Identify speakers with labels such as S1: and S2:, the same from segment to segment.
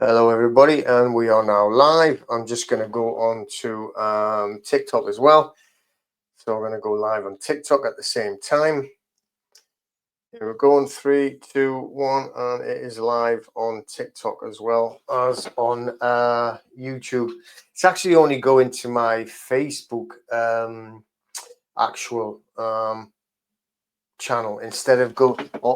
S1: Hello, everybody, and we are now live. I'm just going to go on to TikTok as well. So we're going to go live on TikTok at the same time. Here we're going 3, 2, 1, and it is live on TikTok as well as on YouTube. It's actually only going to my Facebook actual channel instead of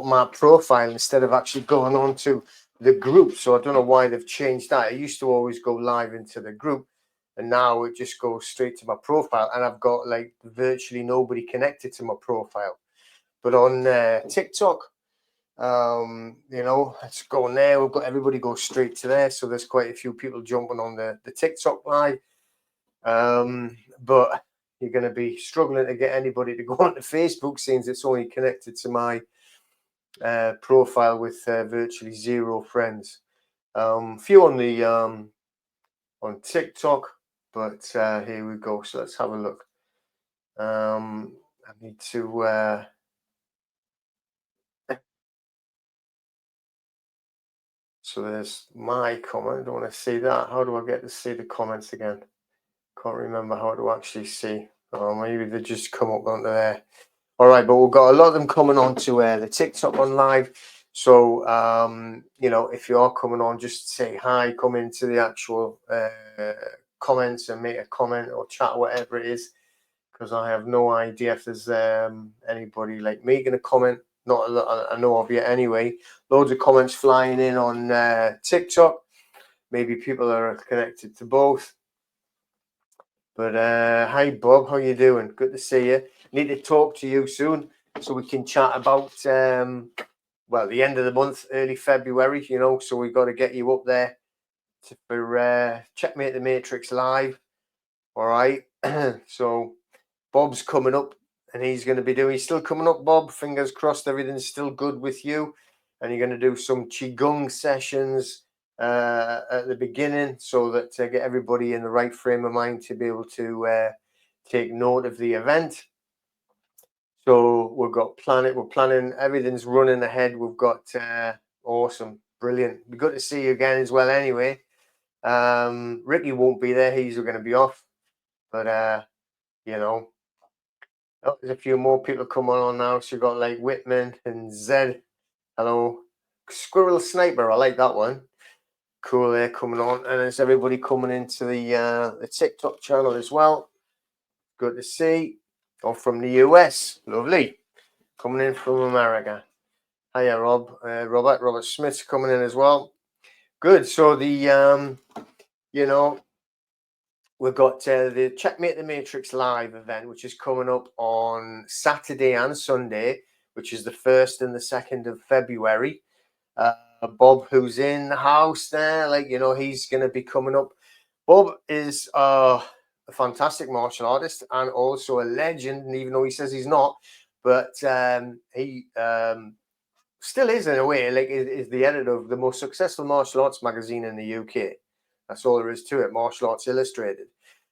S1: my profile instead of actually going on to the group. So I don't know why they've changed that. I used to always go live into the group, and now it just goes straight to my profile, and I've got like virtually nobody connected to my profile. But on TikTok, let's go on there. We've got everybody go straight to there, so there's quite a few people jumping on the TikTok live. But you're going to be struggling to get anybody to go onto Facebook since it's only connected to my profile with virtually zero friends. Few on the on TikTok, but here we go. So let's have a look. I need to so there's my comment. I don't want to see that. How do I get to see the comments again? Can't remember how to actually see. Maybe they just come up onto there. All right, but we've got a lot of them coming on to the TikTok on live. So, if you are coming on, just say hi, come into the actual comments and make a comment or chat, whatever it is, because I have no idea if there's anybody like me going to comment. Not a lot I know of yet anyway. Loads of comments flying in on TikTok. Maybe people are connected to both. But hi, Bob. How you doing? Good to see you. Need to talk to you soon so we can chat about the end of the month, early February. So we've got to get you up there for Checkmate the Matrix live. All right. So Bob's coming up, and he's going to be doing. He's still coming up, Bob. Fingers crossed, everything's still good with you, and you're going to do some qigong sessions at the beginning, so that to get everybody in the right frame of mind to be able to take note of the event. So we're planning, everything's running ahead. We've got awesome, brilliant. Be good to see you again as well. Anyway, Ricky won't be there; he's going to be off. But there's a few more people coming on now. So you've got like Whitman and Zed. Hello, Squirrel Sniper. I like that one. Cool, they're coming on, and there's everybody coming into the TikTok channel as well. Good to see. Or from the US, lovely. Coming in from America. Hiya, Rob. Robert Smith's coming in as well. Good. So we've got the Checkmate the Matrix live event, which is coming up on Saturday and Sunday, which is the 1st and the 2nd of February. Bob, who's in the house there, he's going to be coming up. Bob is a fantastic martial artist and also a legend, and even though he says he's not, but he still is in a way, is the editor of the most successful martial arts magazine in the UK. That's all there is to it, Martial Arts Illustrated.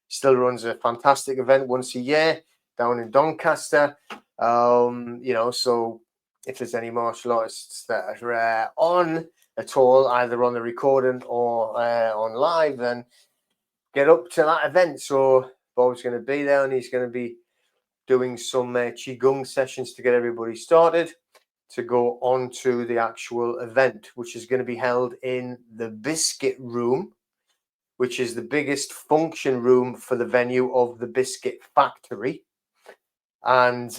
S1: Still runs a fantastic event once a year down in Doncaster. So if there's any martial artists that are on at all, either on the recording or on live, then get up to that event. So Bob's going to be there, and he's going to be doing some qigong sessions to get everybody started to go on to the actual event, which is going to be held in the Biscuit Room, which is the biggest function room for the venue of the Biscuit Factory. And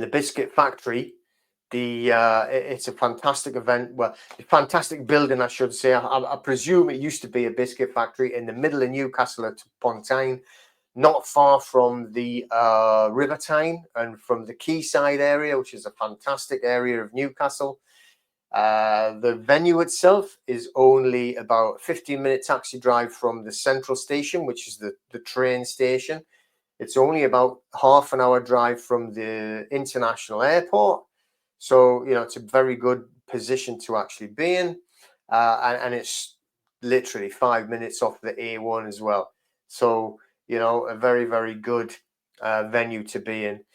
S1: the Biscuit Factory, it's a fantastic event. Well, a fantastic building, I should say. I presume it used to be a biscuit factory in the middle of Newcastle at Pontine, not far from the River Tyne and from the Quayside area, which is a fantastic area of Newcastle. The venue itself is only about a 15-minute taxi drive from the central station, which is the train station. It's only about half an hour drive from the international airport. So, it's a very good position to actually be in. And it's literally 5 minutes off the A1 as well. So, a very, very good venue to be in.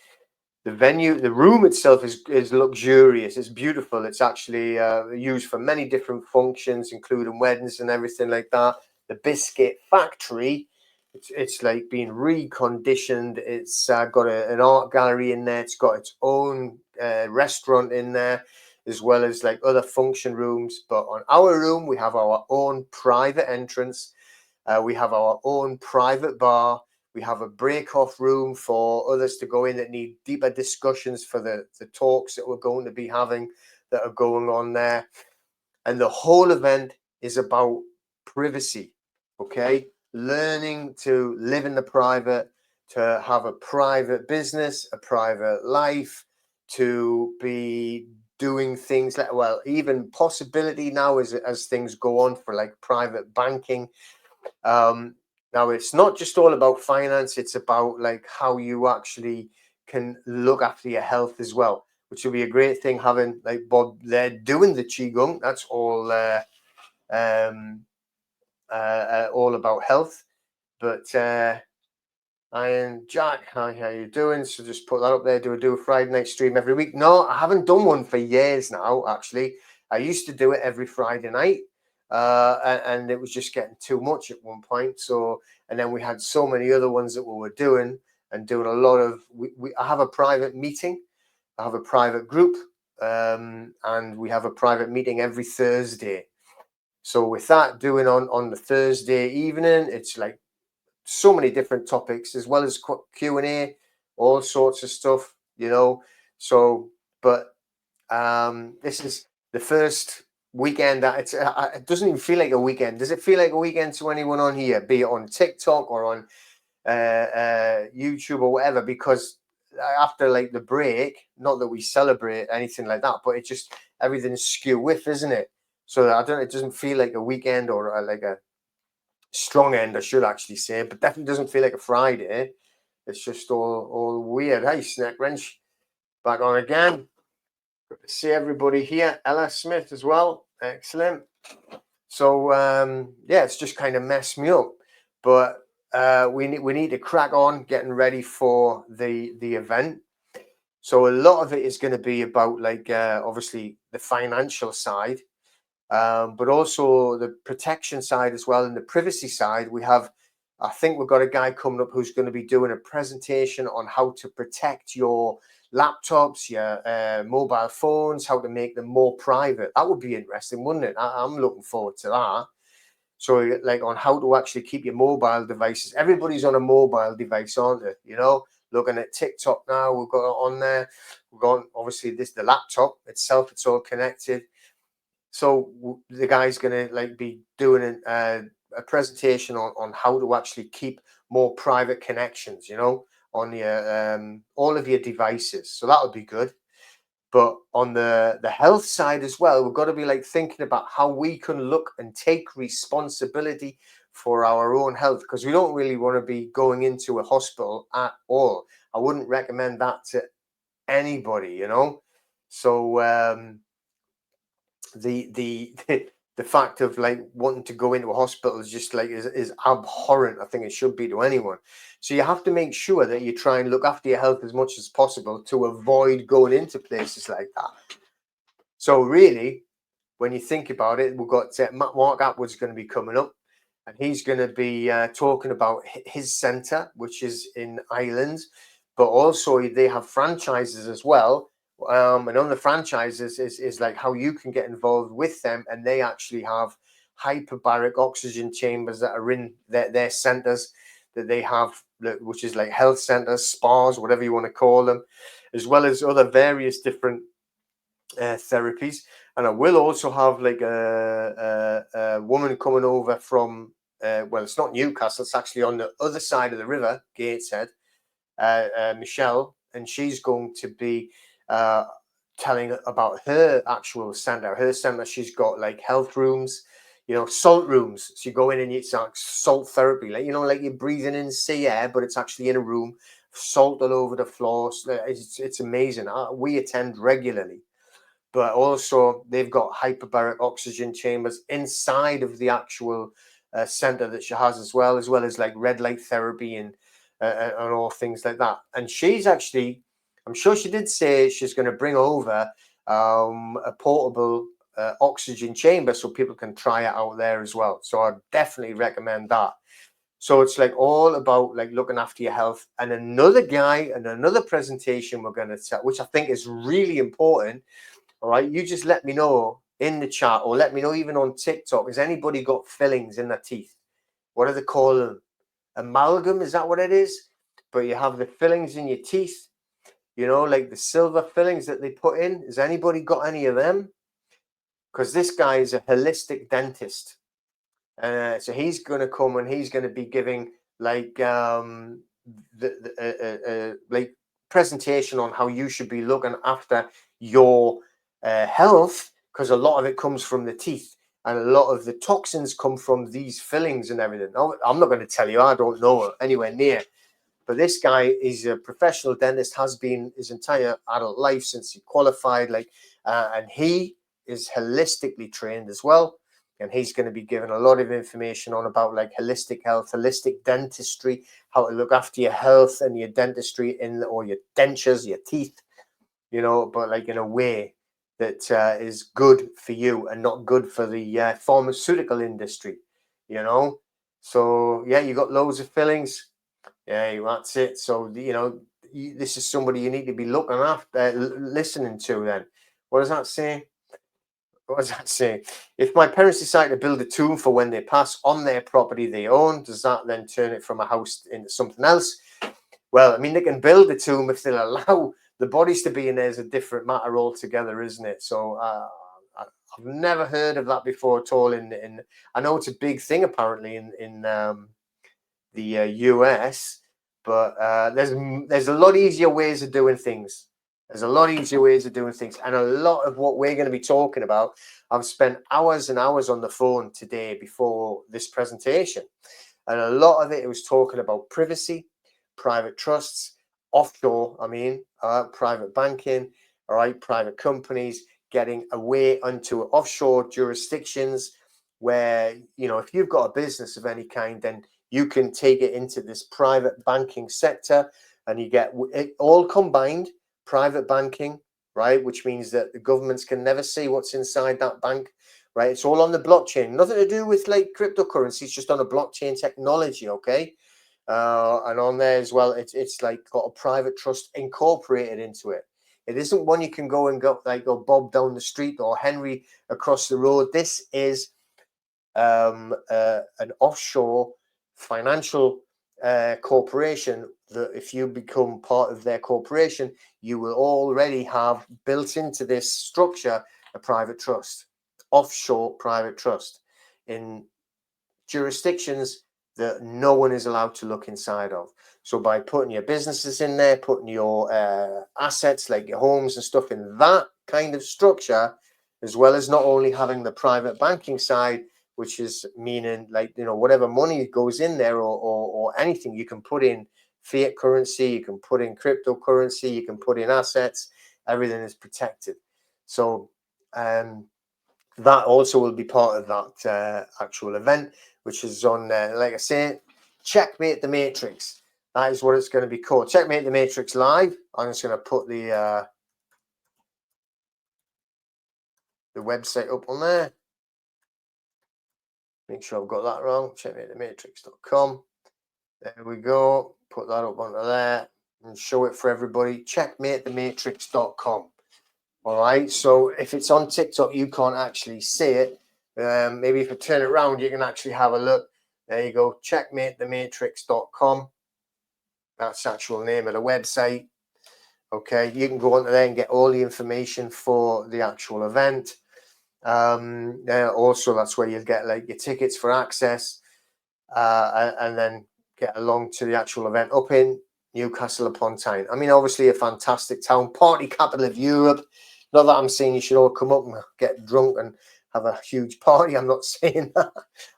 S1: the room itself is luxurious. It's beautiful. It's actually used for many different functions, including weddings and everything like that. The biscuit factory, it's like being reconditioned. It's got an art gallery in there. It's got its own restaurant in there, as well as like other function rooms. But on our room, we have our own private entrance. We have our own private bar. We have a break-off room for others to go in that need deeper discussions for the talks that we're going to be having that are going on there. And the whole event is about privacy, okay? Learning to live in the private, to have a private business, a private life, to be doing things like, well, even possibility now as things go on for like private banking. Now it's not just all about finance, it's about like how you actually can look after your health as well, which will be a great thing having like Bob there doing the qigong. That's all about health. But Iron Jack, hi, how you doing? So just put that up there. Do a Friday night stream every week? No, I haven't done one for years now. Actually, I used to do it every Friday night, and it was just getting too much at one point. So, and then we had so many other ones that we were doing and doing a lot of. I have a private meeting. I have a private group, and we have a private meeting every Thursday. So with that doing on the Thursday evening, it's like so many different topics as well as Q&A, all sorts of stuff, you know. So, but this is the first weekend that it doesn't even feel like a weekend. Does it feel like a weekend to anyone on here, be it on TikTok or on YouTube or whatever? Because after like the break, not that we celebrate anything like that, but it just everything's skew with, isn't it? So I don't. It doesn't feel like a weekend or like a strong end, I should actually say, but definitely doesn't feel like a Friday. It's just all weird. Hey, Snack Wrench, back on again. Good to see everybody here. Ella Smith as well. Excellent. So yeah, it's just kind of messed me up, but we need to crack on getting ready for the event. So a lot of it is going to be about like obviously the financial side, but also the protection side as well, and the privacy side. I think we've got a guy coming up who's going to be doing a presentation on how to protect your laptops, your mobile phones, how to make them more private. That would be interesting, wouldn't it? I'm looking forward to that. So like on how to actually keep your mobile devices. Everybody's on a mobile device, aren't they? You know, looking at TikTok now, we've got it on there. We've got obviously the laptop itself, it's all connected. So the guy's going to like be doing a presentation on how to actually keep more private connections, you know, on your all of your devices. So that would be good. But on the health side as well, we've got to be like thinking about how we can look and take responsibility for our own health, because we don't really want to be going into a hospital at all. I wouldn't recommend that to anybody, you know. So the the fact of like wanting to go into a hospital is just like is abhorrent. I think it should be to anyone. So you have to make sure that you try and look after your health as much as possible to avoid going into places like that. So really, when you think about it, we've got Mark Atwood's going to be coming up, and he's going to be talking about his centre, which is in Ireland, but also they have franchises as well. And on the franchises is like how you can get involved with them, and they actually have hyperbaric oxygen chambers that are in their centres that they have, which is like health centres, spas, whatever you want to call them, as well as other various different therapies. And I will also have like a woman coming over from well, it's not Newcastle, it's actually on the other side of the river, Gateshead, Michelle, and she's going to be telling about her actual center. Her center, she's got like health rooms, you know, salt rooms. So you go in and it's like salt therapy, like, you know, like you're breathing in sea air, but it's actually in a room, salt all over the floor. So it's amazing. We attend regularly. But also they've got hyperbaric oxygen chambers inside of the actual center that she has, as well as like red light therapy and all things like that. And she's actually I'm sure she did say she's going to bring over a portable oxygen chamber so people can try it out there as well. So I definitely recommend that. So it's like all about like looking after your health. And another guy and another presentation we're going to tell, which I think is really important. All right, you just let me know in the chat, or let me know even on TikTok. Has anybody got fillings in their teeth? What do they call them? Amalgam, is that what it is? But you have the fillings in your teeth, you know, like the silver fillings that they put in. Has anybody got any of them? Because this guy is a holistic dentist. So he's going to come and he's going to be giving like like presentation on how you should be looking after your health, because a lot of it comes from the teeth and a lot of the toxins come from these fillings and everything. Now, I'm not going to tell you, I don't know anywhere near. But this guy is a professional dentist, has been his entire adult life since he qualified, like, and he is holistically trained as well. And he's going to be giving a lot of information on about like holistic health, holistic dentistry, how to look after your health and your dentistry or your dentures, your teeth, you know, but like in a way that is good for you and not good for the pharmaceutical industry, you know. So yeah, you got loads of fillings. Yeah, that's it. So, you know, this is somebody you need to be looking after, listening to then. What does that say? What does that say? If my parents decide to build a tomb for when they pass on their property they own, does that then turn it from a house into something else? Well, I mean, they can build a tomb if they'll allow the bodies to be in there, is a different matter altogether, isn't it? So I've never heard of that before at all. In I know it's a big thing apparently in the US, but there's a lot easier ways of doing things. There's a lot easier ways of doing things, and a lot of what we're going to be talking about. I've spent hours and hours on the phone today before this presentation, and a lot of it was talking about privacy, private trusts, offshore. I mean, private banking. All right, private companies getting away onto offshore jurisdictions where, you know, if you've got a business of any kind, then you can take it into this private banking sector and you get it all combined, private banking, right? Which means that the governments can never see what's inside that bank, right? It's all on the blockchain, nothing to do with like cryptocurrency. It's just on a blockchain technology, okay? And on there as well, it's like got a private trust incorporated into it. It isn't one you can go and go like go Bob down the street or Henry across the road. This is an offshore financial corporation that if you become part of their corporation, you will already have built into this structure a private trust, offshore private trust in jurisdictions that no one is allowed to look inside of. So by putting your businesses in there, putting your assets like your homes and stuff in that kind of structure, as well as not only having the private banking side, which is meaning like, you know, whatever money goes in there or anything, you can put in fiat currency, you can put in cryptocurrency, you can put in assets, everything is protected. So that also will be part of that actual event, which is on, like I say, Checkmate the Matrix. That is what it's going to be called. Checkmate the Matrix Live. I'm just going to put the website up on there. Make sure I've got that wrong. Checkmatethematrix.com. There we go. Put that up onto there and show it for everybody. Checkmatethematrix.com. All right. So if it's on TikTok, you can't actually see it. Maybe if I turn it around, you can actually have a look. There you go. Checkmatethematrix.com. That's the actual name of the website. Okay. You can go onto there and get all the information for the actual event. Also, that's where you'll get like your tickets for access, and then get along to the actual event up in Newcastle upon Tyne. I mean, obviously a fantastic town, party capital of Europe. Not that I'm saying you should all come up and get drunk and have a huge party. I'm not saying that.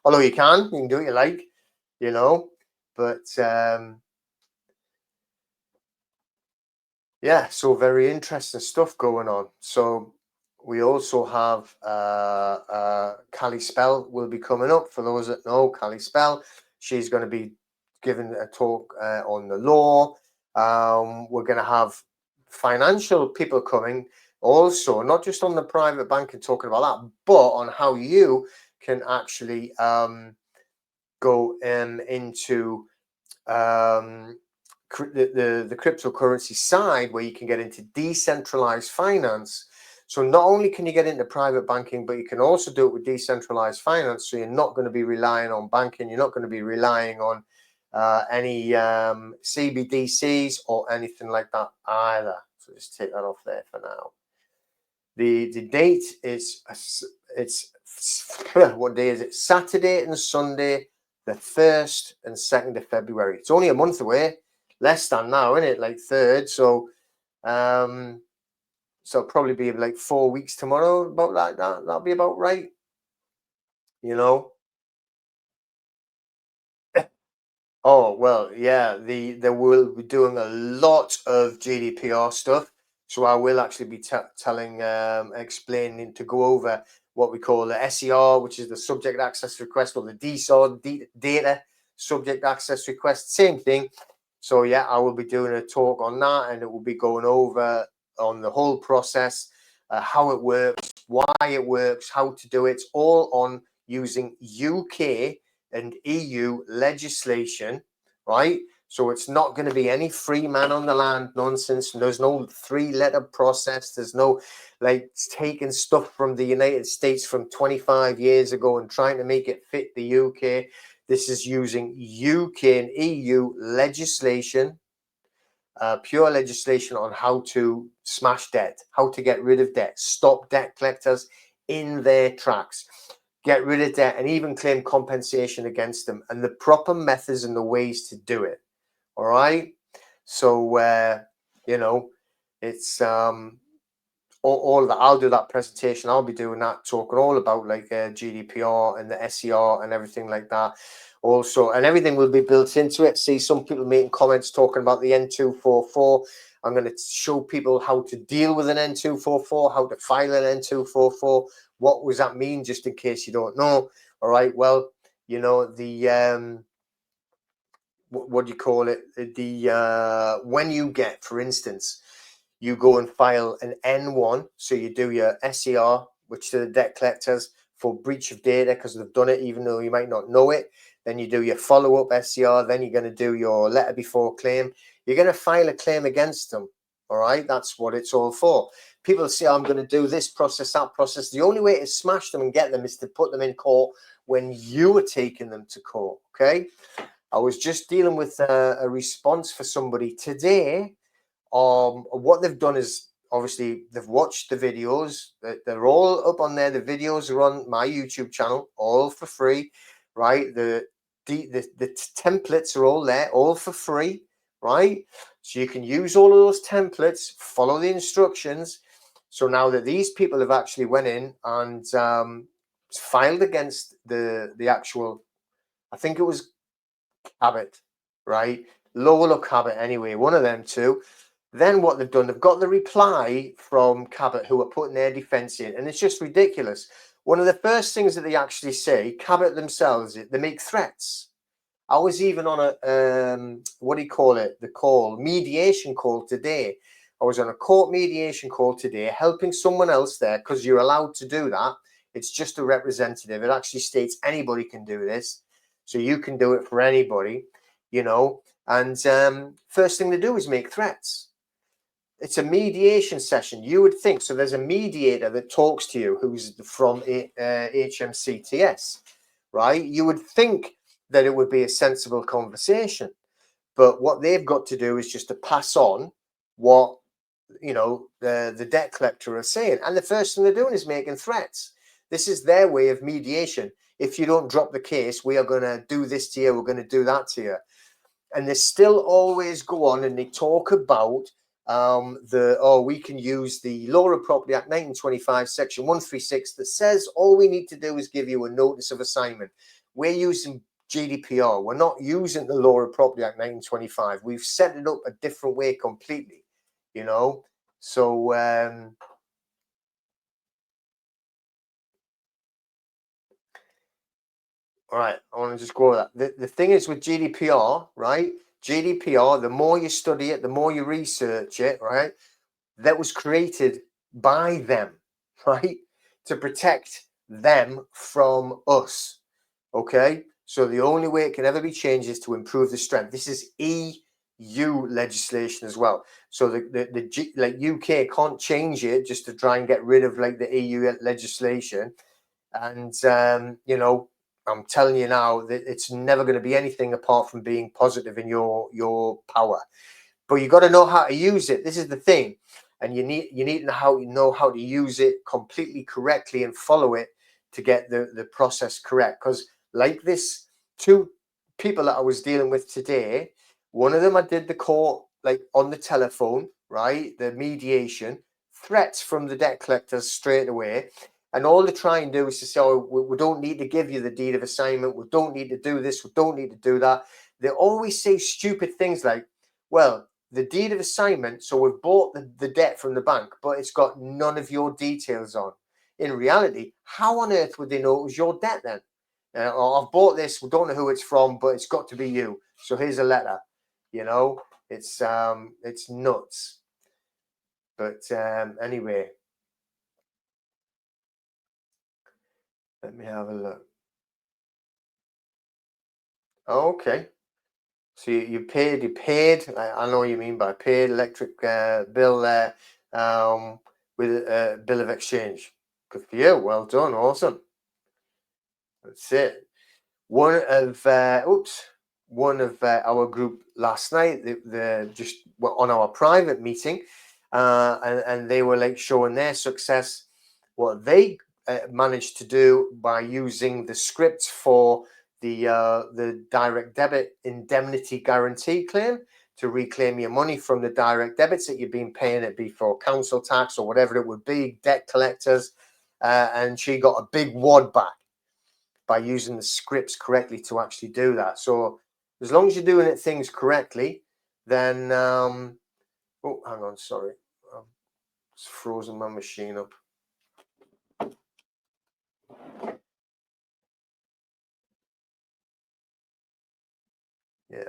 S1: Although you can do what you like, you know. But yeah, so very interesting stuff going on. So we also have Callie Spell will be coming up. For those that know Callie Spell, she's going to be giving a talk on the law. We're going to have financial people coming also, not just on the private banking talking about that, but on how you can actually go into the cryptocurrency side, where you can get into decentralized finance. So not only can you get into private banking, but you can also do it with decentralized finance. So you're not going to be relying on banking. You're not going to be relying on any CBDCs or anything like that either. So just take that off there for now. The date is, it's what day is it? Saturday and Sunday, the 1st and 2nd of February. It's only a month away, less than now, isn't it? Like 3rd. So so it'll probably be like 4 weeks tomorrow, about like that. That'll be about right. You know. Oh well, yeah. They will be doing a lot of GDPR stuff, so I will actually be telling, explaining to go over what we call the SER, which is the subject access request, or the DSOR, data subject access request. Same thing. So yeah, I will be doing a talk on that, and it will be going over on the whole process, how it works, why it works, how to do it, all on using UK and EU legislation, right? So it's not going to be any free man on the land nonsense. There's no 3-letter process. There's no like taking stuff from the United States from 25 years ago and trying to make it fit the UK. This is using UK and EU legislation, pure legislation on how to smash debt, how to get rid of debt, stop debt collectors in their tracks, get rid of debt, and even claim compensation against them, and the proper methods and the ways to do it. All right. So, you know, it's all of that. I'll do that presentation. I'll be doing that, talking all about like GDPR and the SER and everything like that. Also, and everything will be built into it. See some people making comments talking about the N244. I'm going to show people how to deal with an N244, how to file an N244. What does that mean, just in case you don't know? All right. Well, you know, the what do you call it? The when you get, for instance, you go and file an N1, so you do your SER, which to the debt collectors for breach of data, because they've done it even though you might not know it. Then you do your follow-up SER. Then you're going to do your letter before claim. You're going to file a claim against them. All right, that's what it's all for. People say, I'm going to do this process, that process. The only way to smash them and get them is to put them in court when you are taking them to court. Okay. I was just dealing with a response for somebody today. What they've done is, obviously they've watched the videos. They're all up on there. The videos are on my YouTube channel, all for free, right? The templates are all there, all for free, right? So you can use all of those templates, follow the instructions. So now that these people have actually went in and filed against the actual, I think it was Cabot, right? Lola Cabot, anyway, one of them two. Then what they've done, they've got the reply from Cabot, who are putting their defense in, and it's just ridiculous. One of the first things that they actually say, Cabot themselves, they make threats. I was even on a what do you call it? The call, mediation call today. I was on a court mediation call today, helping someone else there, because you're allowed to do that. It's just a representative. It actually states anybody can do this, so you can do it for anybody, you know. And first thing they do is make threats. It's a mediation session. You would think so. There's a mediator that talks to you who's from HMCTS, right? You would think that it would be a sensible conversation, but what they've got to do is just to pass on what, you know, the debt collector are saying, and the first thing they're doing is making threats. This is their way of mediation. If you don't drop the case, we are going to do this to you, we're going to do that to you. And they still always go on and they talk about we can use the Law of Property Act 1925 section 136 that says all we need to do is give you a notice of assignment. We're using GDPR. We're not using the Law of Property Act 1925. We've set it up a different way completely, you know. So all right, I want to just go over that. The thing is with GDPR, right? GDPR, the more you study it, the more you research it, right? that was created by them, right? To protect them from us. Okay. So the only way it can ever be changed is to improve the strength. This is EU legislation as well. So like UK can't change it just to try and get rid of like the EU legislation. And you know, I'm telling you now that it's never going to be anything apart from being positive in your power. But you got to know how to use it. This is the thing, and you need to know how to use it completely correctly and follow it to get the process correct. Because like this, two people that I was dealing with today, one of them I did the court like on the telephone, right? The mediation, threats from the debt collectors straight away. And all they try and do is to say, oh, we don't need to give you the deed of assignment. We don't need to do this. We don't need to do that. They always say stupid things like, well, the deed of assignment, so we've bought the debt from the bank, but it's got none of your details on. In reality, how on earth would they know it was your debt then? Or I've bought this, we don't know who it's from, but it's got to be you. So here's a letter. You know, it's nuts. But anyway, let me have a look. Okay. So you paid. I know what you mean by paid electric bill there with a bill of exchange. Good for you. Well done. Awesome. That's it. One of our group last night, the just were on our private meeting, and they were like showing their success, what they managed to do by using the scripts for the direct debit indemnity guarantee claim to reclaim your money from the direct debits that you've been paying, it be for council tax or whatever it would be, debt collectors, and she got a big wad back by using the scripts correctly to actually do that. So as long as you're doing it things correctly, then oh, hang on, sorry, I've frozen my machine up. Yeah,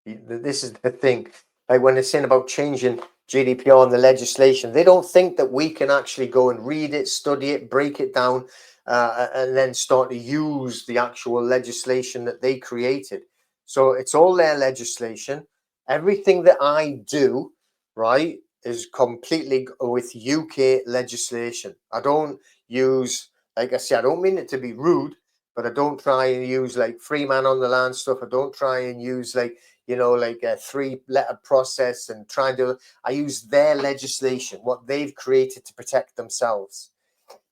S1: this is the thing. Like when they're saying about changing GDPR and the legislation, they don't think that we can actually go and read it, study it, break it down, and then start to use the actual legislation that they created. So it's all their legislation. Everything that I do, right, is completely with UK legislation. I don't use, like I said, I don't mean it to be rude, but I don't try and use like free man on the land stuff. I don't try and use like, you know, like a 3-letter process and try and do. I use their legislation, what they've created to protect themselves,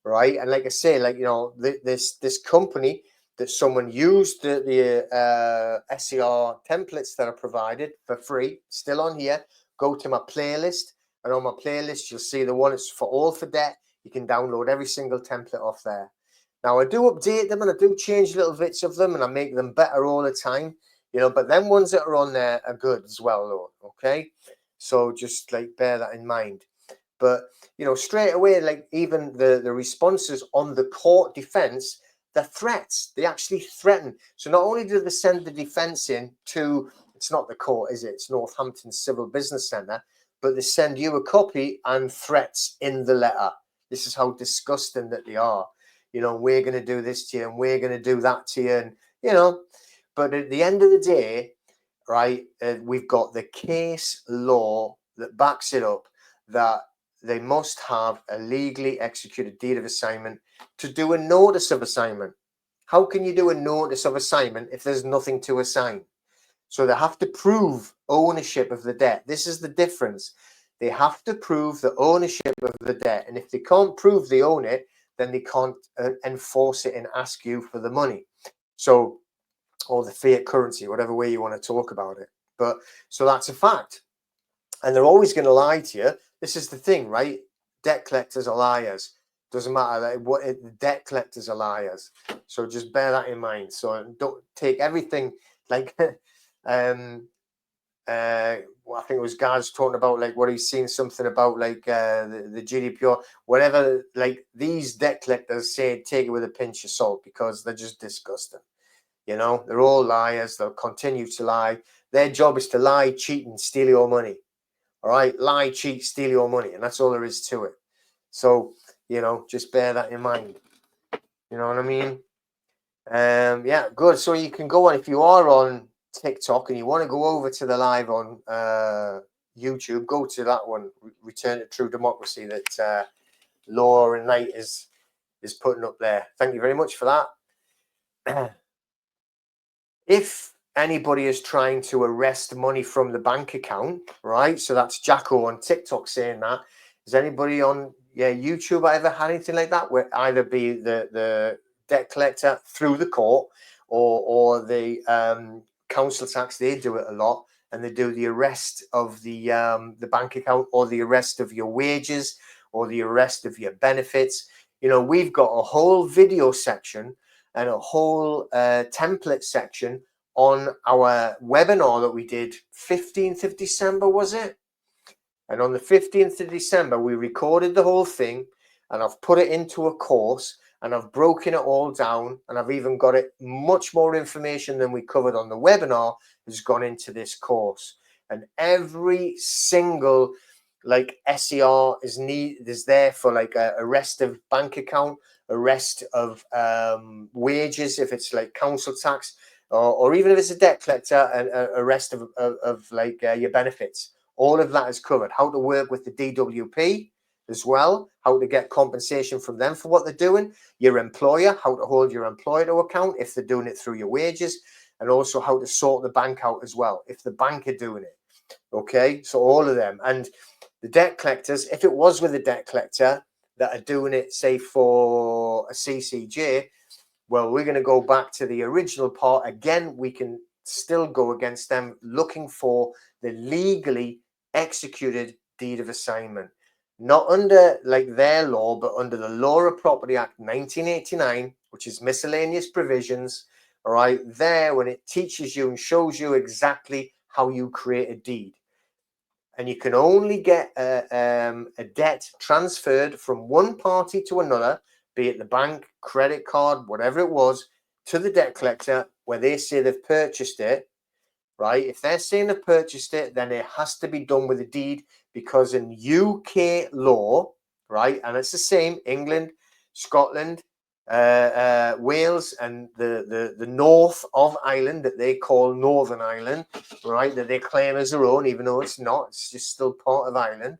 S1: right? And like I say, like, you know, this company that someone used the SCR templates that are provided for free, still on here. Go to my playlist, and on my playlist you'll see the one that's for all for debt. You can download every single template off there. Now I do update them and I do change little bits of them and I make them better all the time, you know, but them ones that are on there are good as well, though. Okay, so just like bear that in mind. But you know, straight away, like even the responses on the court defense, the threats, they actually threaten. So not only do they send the defense in to, it's not the court, is it? It's Northampton Civil Business Centre, but they send you a copy and threats in the letter. This is how disgusting that they are. You know, we're going to do this to you and we're going to do that to you. And, you know, but at the end of the day, right, we've got the case law that backs it up that they must have a legally executed deed of assignment to do a notice of assignment. How can you do a notice of assignment if there's nothing to assign? So they have to prove ownership of the debt. This is the difference. They have to prove the ownership of the debt. And if they can't prove they own it, then they can't enforce it and ask you for the money. So, or the fiat currency, whatever way you want to talk about it. But so that's a fact. And they're always going to lie to you. This is the thing, right? Debt collectors are liars. Doesn't matter like what debt collectors are liars. So just bear that in mind. So don't take everything like well, I think it was guys talking about like what he's seen something about like the GDPR, whatever. Like these debt collectors say, take it with a pinch of salt because they're just disgusting. You know, they're all liars. They'll continue to lie. Their job is to lie, cheat, and steal your money. All right, lie, cheat, steal your money, and that's all there is to it. So, you know, just bear that in mind. You know what I mean? Yeah, good. So you can go on, if you are on TikTok and you want to go over to the live on YouTube, go to that one, Return to True Democracy, that Law and Knight is putting up there. Thank you very much for that. If anybody is trying to arrest money from the bank account, right? So that's Jacko on TikTok saying that. Is anybody on YouTube ever had anything like that? Where either be the debt collector through the court or the council tax, they do it a lot, and they do the arrest of the bank account, or the arrest of your wages, or the arrest of your benefits. You know, we've got a whole video section and a whole template section on our webinar that we did 15th of December, was it? And on the 15th of December, we recorded the whole thing, and I've put it into a course, and I've broken it all down, and I've even got it much more information than we covered on the webinar has gone into this course. And every single like SER is there for like a arrest of bank account, arrest of wages if it's like council tax, or even if it's a debt collector, and arrest of like your benefits. All of that is covered. How to work with the DWP as well, how to get compensation from them for what they're doing, your employer, how to hold your employer to account if they're doing it through your wages, and also how to sort the bank out as well if the bank are doing it. Okay, so all of them. And the debt collectors, if it was with a debt collector that are doing it, say for a CCJ, well, we're going to go back to the original part again. We can still go against them looking for the legally executed deed of assignment, not under like their law, but under the Law of Property Act 1989, which is miscellaneous provisions. All right, there, when it teaches you and shows you exactly how you create a deed. And you can only get a debt transferred from one party to another, be it the bank, credit card, whatever it was, to the debt collector where they say they've purchased it, right? If they're saying they've purchased it, then it has to be done with a deed, because in UK law, right, and it's the same, England, Scotland, Wales, and the north of Ireland that they call Northern Ireland, right, that they claim as their own, even though it's not, it's just still part of Ireland.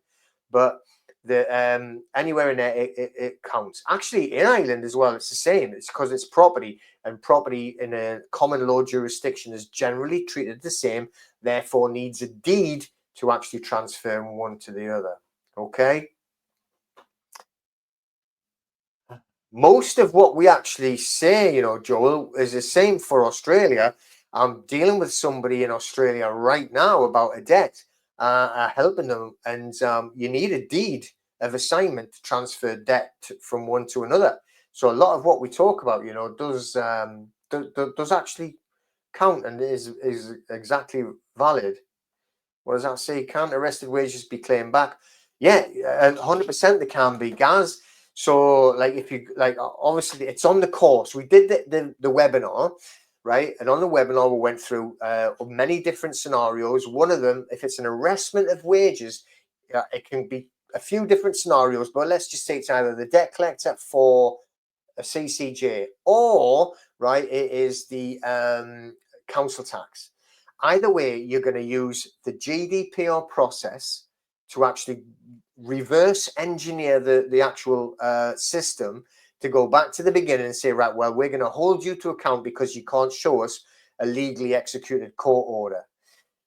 S1: But the anywhere in there it counts. Actually, in Ireland as well, it's the same. It's because it's property, and property in a common law jurisdiction is generally treated the same, therefore needs a deed to actually transfer one to the other. Okay. Most of what we actually say, you know, Joel, is the same for Australia. I'm dealing with somebody in Australia right now about a debt, helping them, and you need a deed of assignment to transfer debt from one to another. So a lot of what we talk about, you know, does actually count and is exactly valid. What does that say? Can't arrested wages be claimed back? Yeah, 100% they can be, Gaz. So, like, if you like, obviously, it's on the course. We did the webinar, right? And on the webinar, we went through many different scenarios. One of them, if it's an arrestment of wages, it can be a few different scenarios. But let's just say it's either the debt collector for a CCJ, or right, it is the council tax. Either way, you're going to use the GDPR process to actually reverse engineer the actual system to go back to the beginning and say, right, well, we're going to hold you to account because you can't show us a legally executed court order.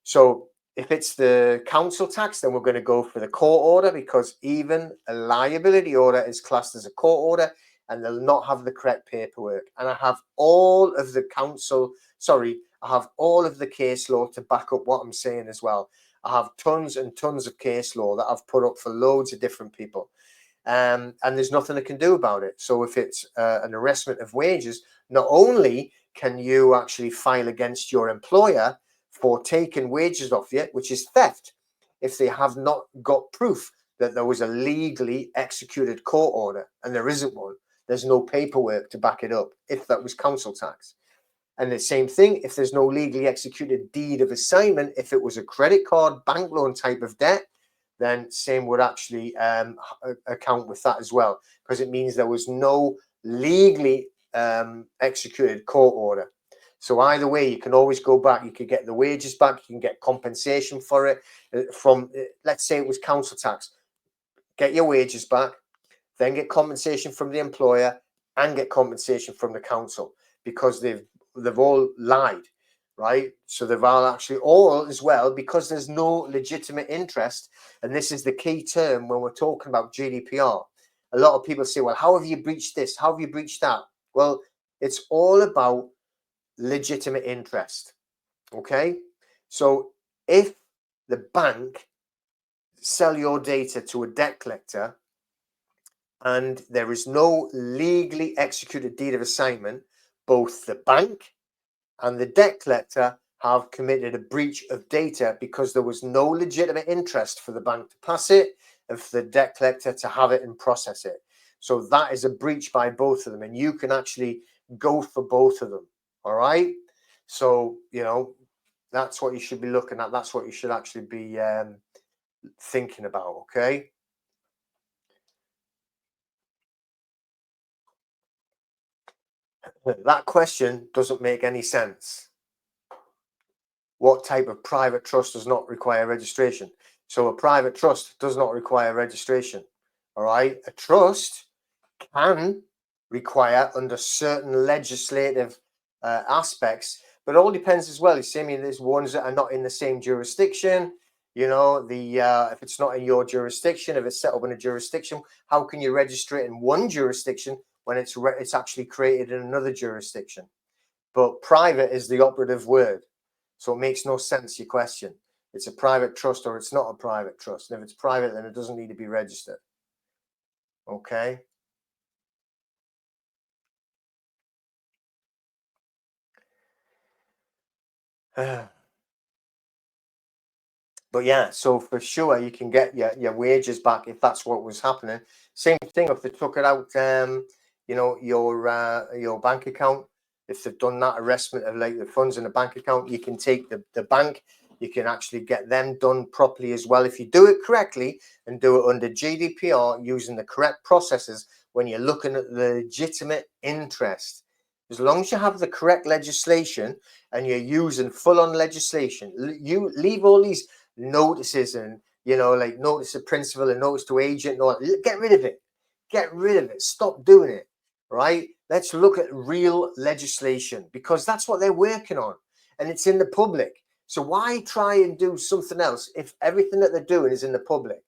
S1: So if it's the council tax, then we're going to go for the court order, because even a liability order is classed as a court order, and they'll not have the correct paperwork. And I have all of the I have all of the case law to back up what I'm saying as well. I have tons and tons of case law that I've put up for loads of different people. And there's nothing they can do about it. So if it's an arrestment of wages, not only can you actually file against your employer for taking wages off you, which is theft, if they have not got proof that there was a legally executed court order, and there isn't one. There's no paperwork to back it up if that was council tax. And the same thing, if there's no legally executed deed of assignment, if it was a credit card, bank loan type of debt, then same would actually account with that as well, because it means there was no legally executed court order. So either way, you can always go back. You could get the wages back. You can get compensation for it from, let's say it was council tax. Get your wages back, then get compensation from the employer and get compensation from the council, because they've all lied, right? So they've all actually all as well, because there's no legitimate interest. And this is the key term when we're talking about GDPR. A lot of people say, well, how have you breached this? How have you breached that? Well, it's all about legitimate interest. Okay. So if the bank sell your data to a debt collector and there is no legally executed deed of assignment, both the bank and the debt collector have committed a breach of data, because there was no legitimate interest for the bank to pass it and for the debt collector to have it and process it. So that is a breach by both of them, and you can actually go for both of them. All right. So, you know, that's what you should be looking at. That's what you should actually be thinking about. Okay. That question doesn't make any sense. What type of private trust does not require registration? So a private trust does not require registration. All right. A trust can require under certain legislative aspects, but it all depends as well. You see, I mean, there's ones that are not in the same jurisdiction. You know, the if it's not in your jurisdiction, if it's set up in a jurisdiction, how can you register it in one jurisdiction when it's actually created in another jurisdiction? But private is the operative word, so it makes no sense, your question. It's a private trust or it's not a private trust. And if it's private, then it doesn't need to be registered. Okay. But yeah, so for sure you can get your wages back if that's what was happening. Same thing if they took it out, you know, your bank account. If they've done that arrestment of like the funds in the bank account, you can take the bank. You can actually get them done properly as well if you do it correctly and do it under GDPR using the correct processes. When you're looking at the legitimate interest, as long as you have the correct legislation and you're using full-on legislation, you leave all these notices and, you know, like notice to principal and notice to agent and all that. Get rid of it. Get rid of it. Stop doing it. Right? Let's look at real legislation, because that's what they're working on and it's in the public. So why try and do something else if everything that they're doing is in the public?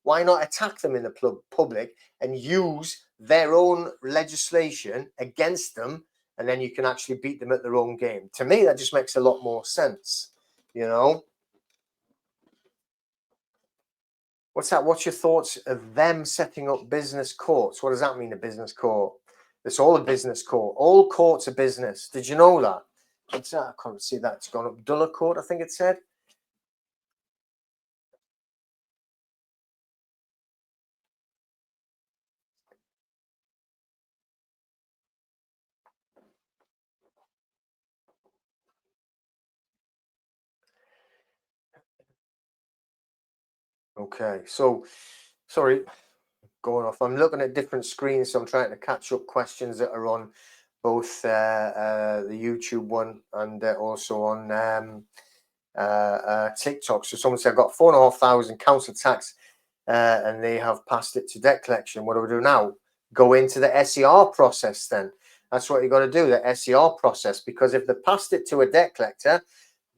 S1: Why not attack them in the public and use their own legislation against them, and then you can actually beat them at their own game? To me, that just makes a lot more sense, you know? What's that? What's your thoughts of them setting up business courts? What does that mean, a business court? It's all a business court. All courts are business. Did you know that? What's that? I can't see that. It's gone up. Duller Court, I think it said. Okay. So, sorry, going off. I'm looking at different screens, so I'm trying to catch up questions that are on both the YouTube one and also on TikTok. So someone said, I've got 4,500 council tax and they have passed it to debt collection. What do we do now? Go into the SER process then. That's what you got to do, the SER process, because if they passed it to a debt collector,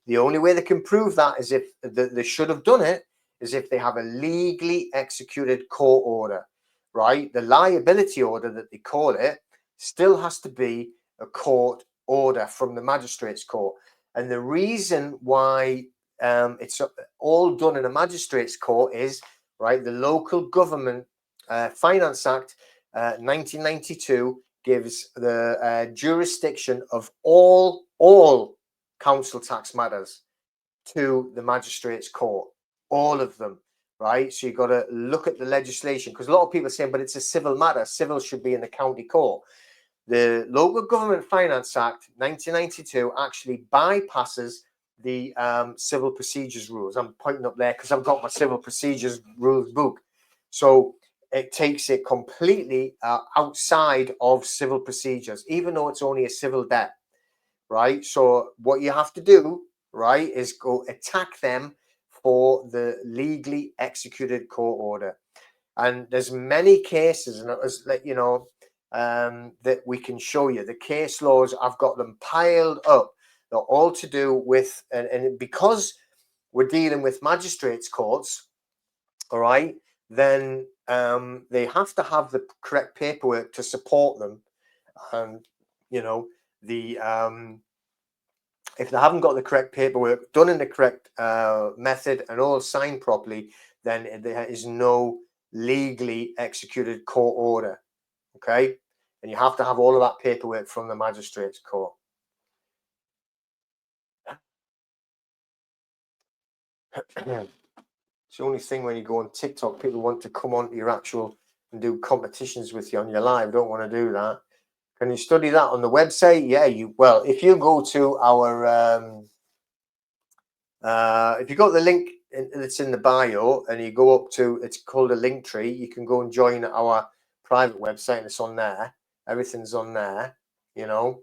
S1: the only way they can prove that is if they should have done it, is if they have a legally executed court order, right? The liability order that they call it still has to be a court order from the magistrate's court. And the reason why it's all done in a magistrate's court is, right, the Local Government Finance Act 1992 gives the jurisdiction of all council tax matters to the magistrate's court, all of them, right? So you've got to look at the legislation, because a lot of people are saying, but it's a civil matter. Civil should be in the county court. The Local Government Finance Act 1992 actually bypasses the civil procedures rules. I'm pointing up there because I've got my civil procedures rules book. So it takes it completely outside of civil procedures, even though it's only a civil debt, right? So what you have to do, right, is go attack them for the legally executed court order. And there's many cases, and it was like, you know, that we can show you. The case laws, I've got them piled up. They're all to do with, and because we're dealing with magistrates' courts, all right, then they have to have the correct paperwork to support them. And, you know, the if they haven't got the correct paperwork done in the correct method and all signed properly, then there is no legally executed court order. Okay, and you have to have all of that paperwork from the magistrate's court. It's the only thing when you go on TikTok, people want to come onto your actual and do competitions with you on your live. Don't want to do that. Can you study that on the website? Yeah, you well, if you go to our if you got the link that's in the bio and you go up to, it's called a link tree, you can go and join our private website and it's on there. Everything's on there, you know.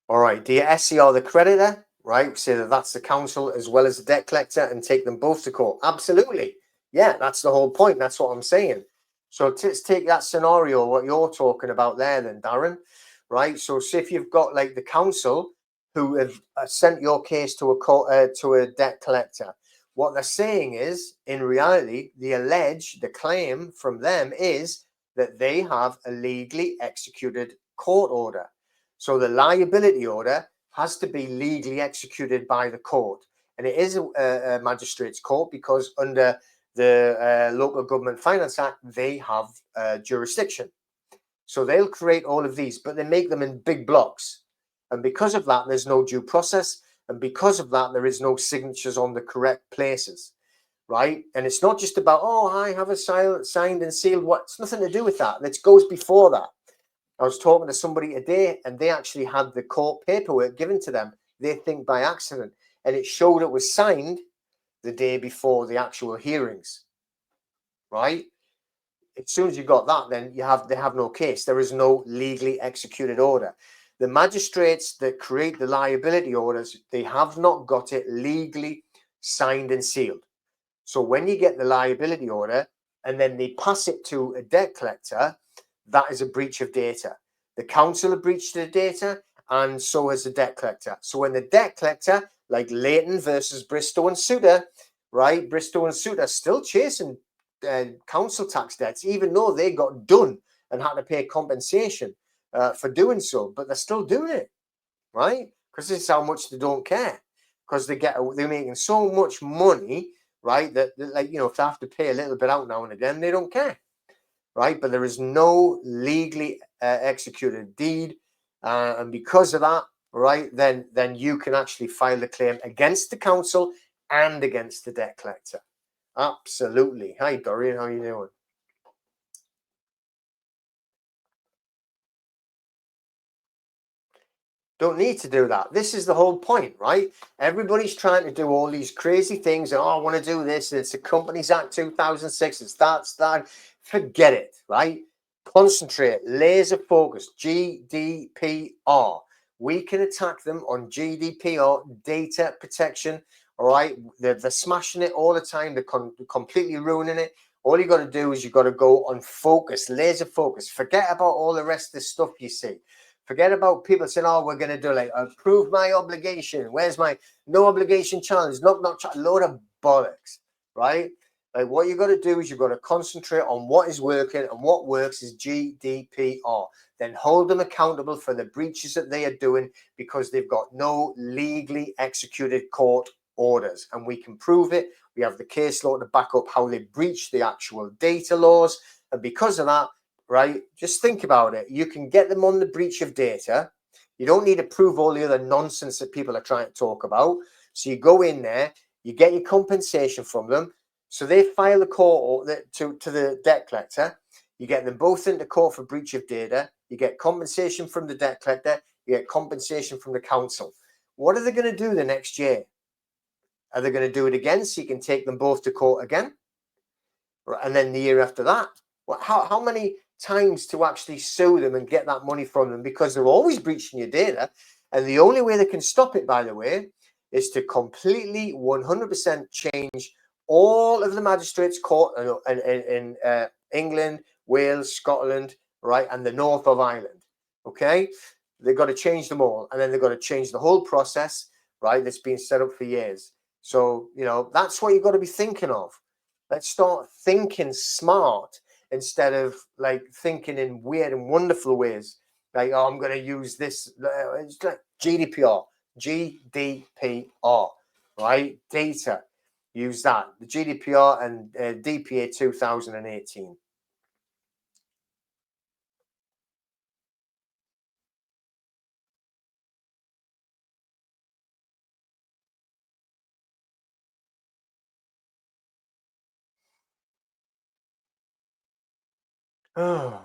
S1: All right, do you SCR the creditor, right? Say that that's the council as well as the debt collector and take them both to court. Absolutely. Yeah, that's the whole point. That's what I'm saying. So let's take that scenario, what you're talking about there then, Darren, right? So see if you've got like the council who have sent your case to a court, to a debt collector. What they're saying is, in reality, the claim from them is that they have a legally executed court order. So the liability order has to be legally executed by the court. And it is a magistrate's court because under the Local Government Finance Act, they have jurisdiction. So they'll create all of these, but they make them in big blocks. And because of that, there's no due process. And because of that, there is no signatures on the correct places, right? And it's not just about, oh, I have a signed and sealed. It's nothing to do with that. It goes before that. I was talking to somebody today and they actually had the court paperwork given to them, they think by accident, and it showed it was signed the day before the actual hearings, right? As soon as you got that, then they have no case. There is no legally executed order. The magistrates that create the liability orders, they have not got it legally signed and sealed. So when you get the liability order and then they pass it to a debt collector, that is a breach of data. The council have breached the data and so has the debt collector. So when the debt collector, like Leighton versus Bristow and Suter, right? Bristow and Suter still chasing council tax debts, even though they got done and had to pay compensation for doing so, but they're still doing it, right? Because this is how much they don't care. Because they're making so much money, right? That like, you know, if they have to pay a little bit out now and again, they don't care, right? But there is no legally executed deed, and because of that, right, then you can actually file a claim against the council and against the debt collector. Absolutely. Hi, Dorian. How are you doing? Don't need to do that. This is the whole point, right? Everybody's trying to do all these crazy things. And, oh, I want to do this. It's the Companies Act 2006. It's that. Forget it, right? Concentrate, laser focus, GDPR. We can attack them on GDPR, data protection. All right. They're smashing it all the time. They're completely ruining it. All you got to do is you got to go on focus, laser focus. Forget about all the rest of the stuff you see. Forget about people saying, oh, we're going to do like, prove my obligation. Where's my no obligation challenge? Load of bollocks, right? Like what you got to do is you've got to concentrate on what is working, and what works is GDPR. Then hold them accountable for the breaches that they are doing because they've got no legally executed court orders. And we can prove it. We have the case law to back up how they breached the actual data laws. And because of that, right, just think about it. You can get them on the breach of data. You don't need to prove all the other nonsense that people are trying to talk about. So you go in there, you get your compensation from them. So they file the court to the debt collector. You get them both into court for breach of data. You get compensation from the debt collector. You get compensation from the council. What are they going to do the next year? Are they going to do it again so you can take them both to court again? And then the year after that? Well, how many times to actually sue them and get that money from them, because they're always breaching your data. And the only way they can stop it, by the way, is to completely 100% change all of the magistrates' court in England, Wales, Scotland, right, and the north of Ireland. Okay, they've got to change them all, and then they've got to change the whole process, right, that's been set up for years. So, you know, that's what you've got to be thinking of. Let's start thinking smart instead of like thinking in weird and wonderful ways. Like, oh, I'm going to use this. It's like GDPR, GDPR, right? Data. Use that. The GDPR and DPA 2018. Oh,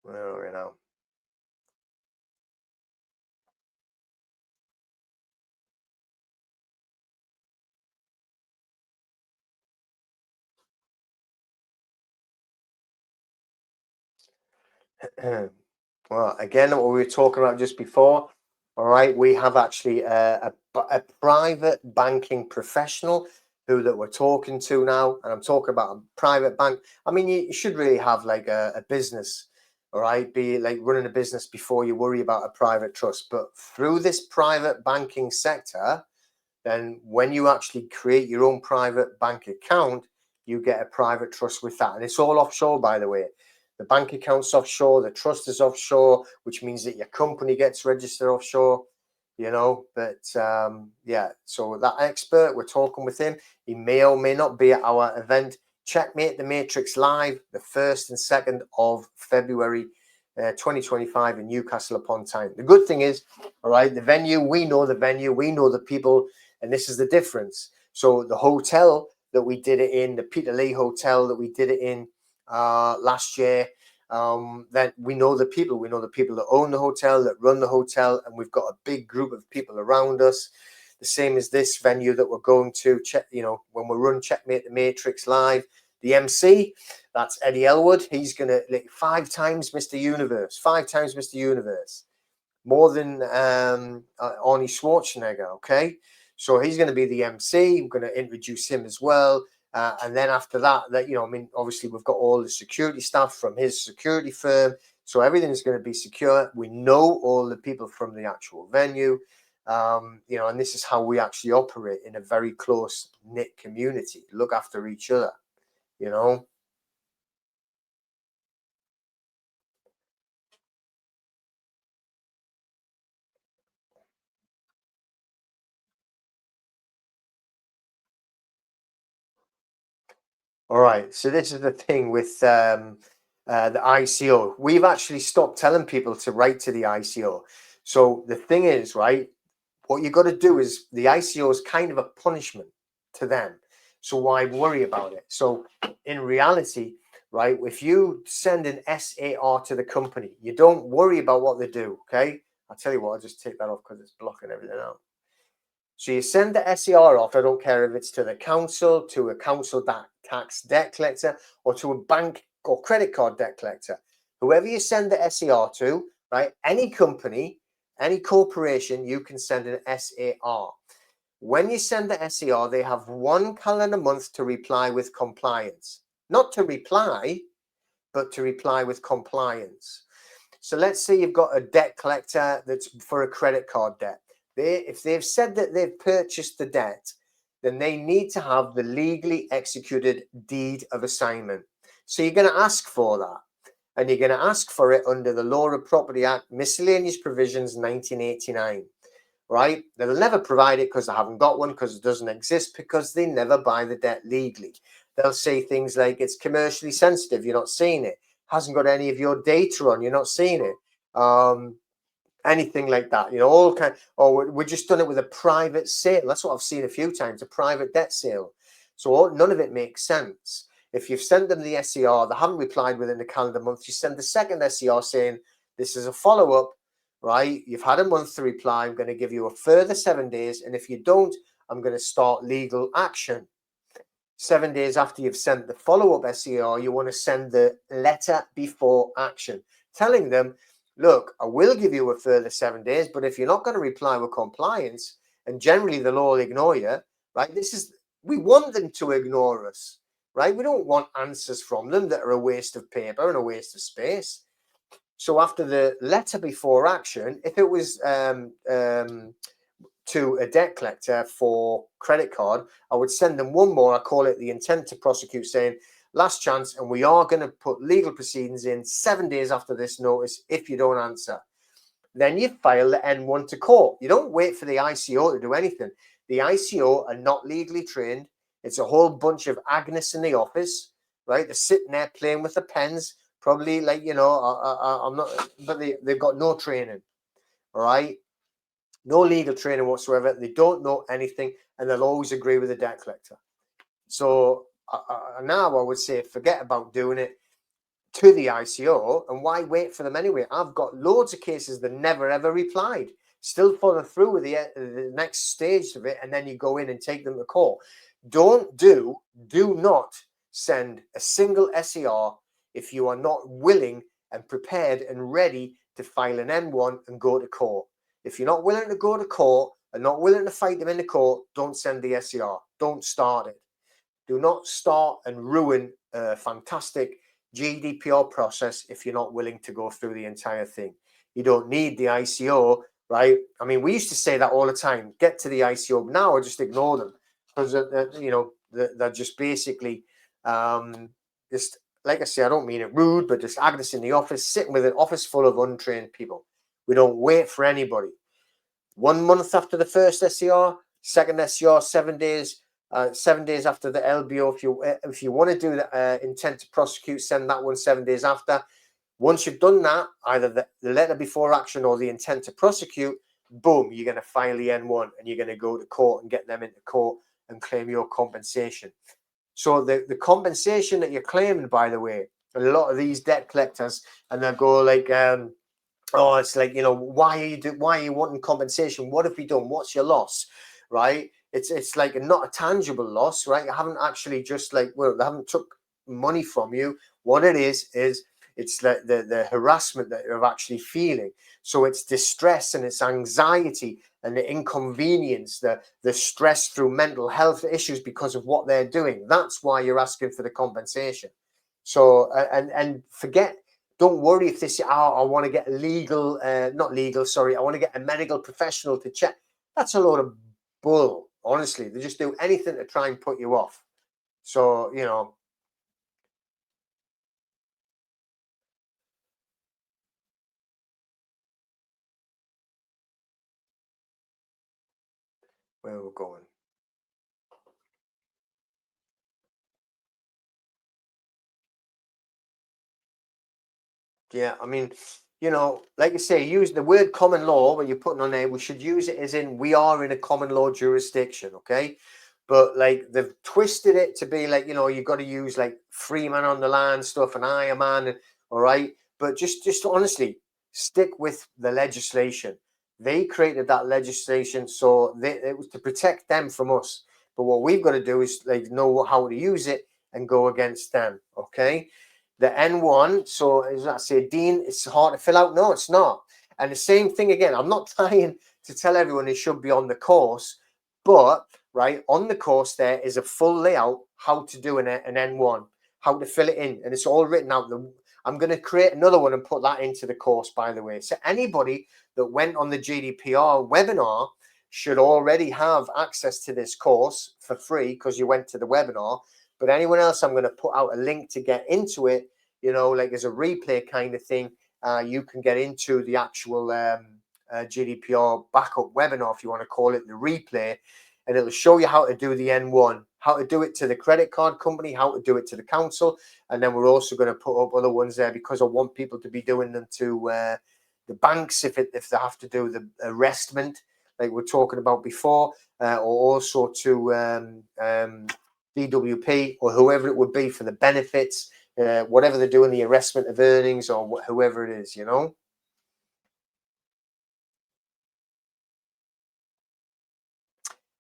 S1: where are we now? Well, again, what we were talking about just before, all right, we have actually a private banking professional who that we're talking to now, and I'm talking about a private bank. I mean, you should really have like a business, all right, be like running a business before you worry about a private trust. But through this private banking sector, then when you actually create your own private bank account, you get a private trust with that. And it's all offshore, by the way. The bank account's offshore, the trust is offshore, which means that your company gets registered offshore, you know. But yeah, so that expert, we're talking with him. He may or may not be at our event, Checkmate the Matrix Live, the 1st and 2nd of February 2025 in Newcastle upon Tyne. The good thing is, all right, the venue, we know the people, and this is the difference. So the hotel that we did it in, the Peter Lee Hotel that we did it in last year, that we know the people that own the hotel, that run the hotel, and we've got a big group of people around us. The same as this venue that we're going to check, you know, when we run Checkmate the Matrix Live, the MC, that's Eddie Elwood. He's gonna like 5 times Mr. Universe, more than Arnie Schwarzenegger. Okay, so he's going to be the MC. We're going to introduce him as well. And then after that, you know, I mean, obviously we've got all the security staff from his security firm. So everything's going to be secure. We know all the people from the actual venue, you know, and this is how we actually operate in a very close knit community. Look after each other, you know. All right. So this is the thing with the ICO. We've actually stopped telling people to write to the ICO. So the thing is, right, what you got to do is the ICO is kind of a punishment to them. So why worry about it? So in reality, right, if you send an SAR to the company, you don't worry about what they do. Okay. I'll tell you what, I'll just take that off because it's blocking everything out. So you send the SER off. I don't care if it's to the council, to a council tax debt collector, or to a bank or credit card debt collector. Whoever you send the SER to, right? Any company, any corporation, you can send an SAR. When you send the SER, they have 1 calendar month to reply with compliance. Not to reply, but to reply with compliance. So let's say you've got a debt collector that's for a credit card debt. If they've said that they've purchased the debt, then they need to have the legally executed deed of assignment. So you're going to ask for that. And you're going to ask for it under the Law of Property Act, Miscellaneous Provisions 1989. right? They'll never provide it because they haven't got one, because it doesn't exist, because they never buy the debt legally. They'll say things like it's commercially sensitive, you're not seeing it, hasn't got any of your data on, you're not seeing it. Anything like that, you know, all kind. Or we're just done it with a private sale. That's what I've seen a few times, a private debt sale. So none of it makes sense. If you've sent them the SCR, they haven't replied within the calendar month, you send the second SCR saying this is a follow-up, right? You've had a month to reply. I'm going to give you a further 7 days, and if you don't, I'm going to start legal action. 7 days after you've sent the follow-up SCR, you want to send the letter before action, telling them, look, I will give you a further 7 days, but if you're not going to reply with compliance, and generally the law will ignore you, right? We want them to ignore us, right? We don't want answers from them that are a waste of paper and a waste of space. So after the letter before action, if it was to a debt collector for credit card, I would send them one more. I call it the intent to prosecute, saying last chance, and we are going to put legal proceedings in 7 days after this notice if you don't answer. Then you file the N1 to court. You don't wait for the ICO to do anything. The ICO are not legally trained. It's a whole bunch of Agnes in the office, right? They're sitting there playing with the pens, probably like, you know, I'm not, but they've got no training, all right? No legal training whatsoever. They don't know anything, and they'll always agree with the debt collector. So now I would say forget about doing it to the ICO, and why wait for them anyway? I've got loads of cases that never ever replied, still follow through with the next stage of it, and then you go in and take them to court. Do not send a single SCR if you are not willing and prepared and ready to file an N1 and go to court. If you're not willing to go to court and not willing to fight them in the court, don't send the SCR. Don't start it. Do not start and ruin a fantastic GDPR process if you're not willing to go through the entire thing. You don't need the ICO, right? I mean, we used to say that all the time, get to the ICO. Now I just ignore them because, you know, they're just basically just, like I say, I don't mean it rude, but just Agnes in the office, sitting with an office full of untrained people. We don't wait for anybody. 1 month after the first SCR, second SCR, 7 days. 7 days after the LBO, if you want to do the intent to prosecute, send that one 7 days after. Once you've done that, either the letter before action or the intent to prosecute, boom, you're going to file the N1 and you're going to go to court and get them into court and claim your compensation. So the compensation that you're claiming, by the way, a lot of these debt collectors, and they'll go like, oh, it's like, you know, why are you wanting compensation? What have we done? What's your loss? Right? It's like not a tangible loss, right? You haven't actually just like, well, they haven't took money from you. What it is it's like the harassment that you're actually feeling. So it's distress and it's anxiety and the inconvenience, the stress through mental health issues because of what they're doing. That's why you're asking for the compensation. So and forget. Don't worry if they say, oh, I want to get legal, not legal, sorry, I want to get a medical professional to check. That's a load of bull, honestly. They just do anything to try and put you off. So, you know. Where we're going. Yeah, I mean, you know, like you say, use the word common law when you're putting on there. We should use it as in we are in a common law jurisdiction, okay? But like they've twisted it to be like, you know, you've got to use like free man on the land stuff and I am man, all right? But just honestly, stick with the legislation. They created that legislation, so it was to protect them from us. But what we've got to do is like know how to use it and go against them, okay? The N1, so as I say, Dean, it's hard to fill out. No, it's not. And the same thing again, I'm not trying to tell everyone they should be on the course, but right on the course there is a full layout how to do an N1, how to fill it in, and it's all written out. I'm going to create another one and put that into the course, by the way. So anybody that went on the GDPR webinar should already have access to this course for free because you went to the webinar. But anyone else, I'm going to put out a link to get into it, you know, like as a replay kind of thing. You can get into the actual GDPR backup webinar, if you want to call it, the replay, and it'll show you how to do the N1, how to do it to the credit card company, how to do it to the council, and then we're also going to put up other ones there because I want people to be doing them to the banks if they have to do the arrestment, like we're talking about before, or also to DWP or whoever it would be for the benefits, whatever they're doing, the arrestment of earnings or whoever it is, you know.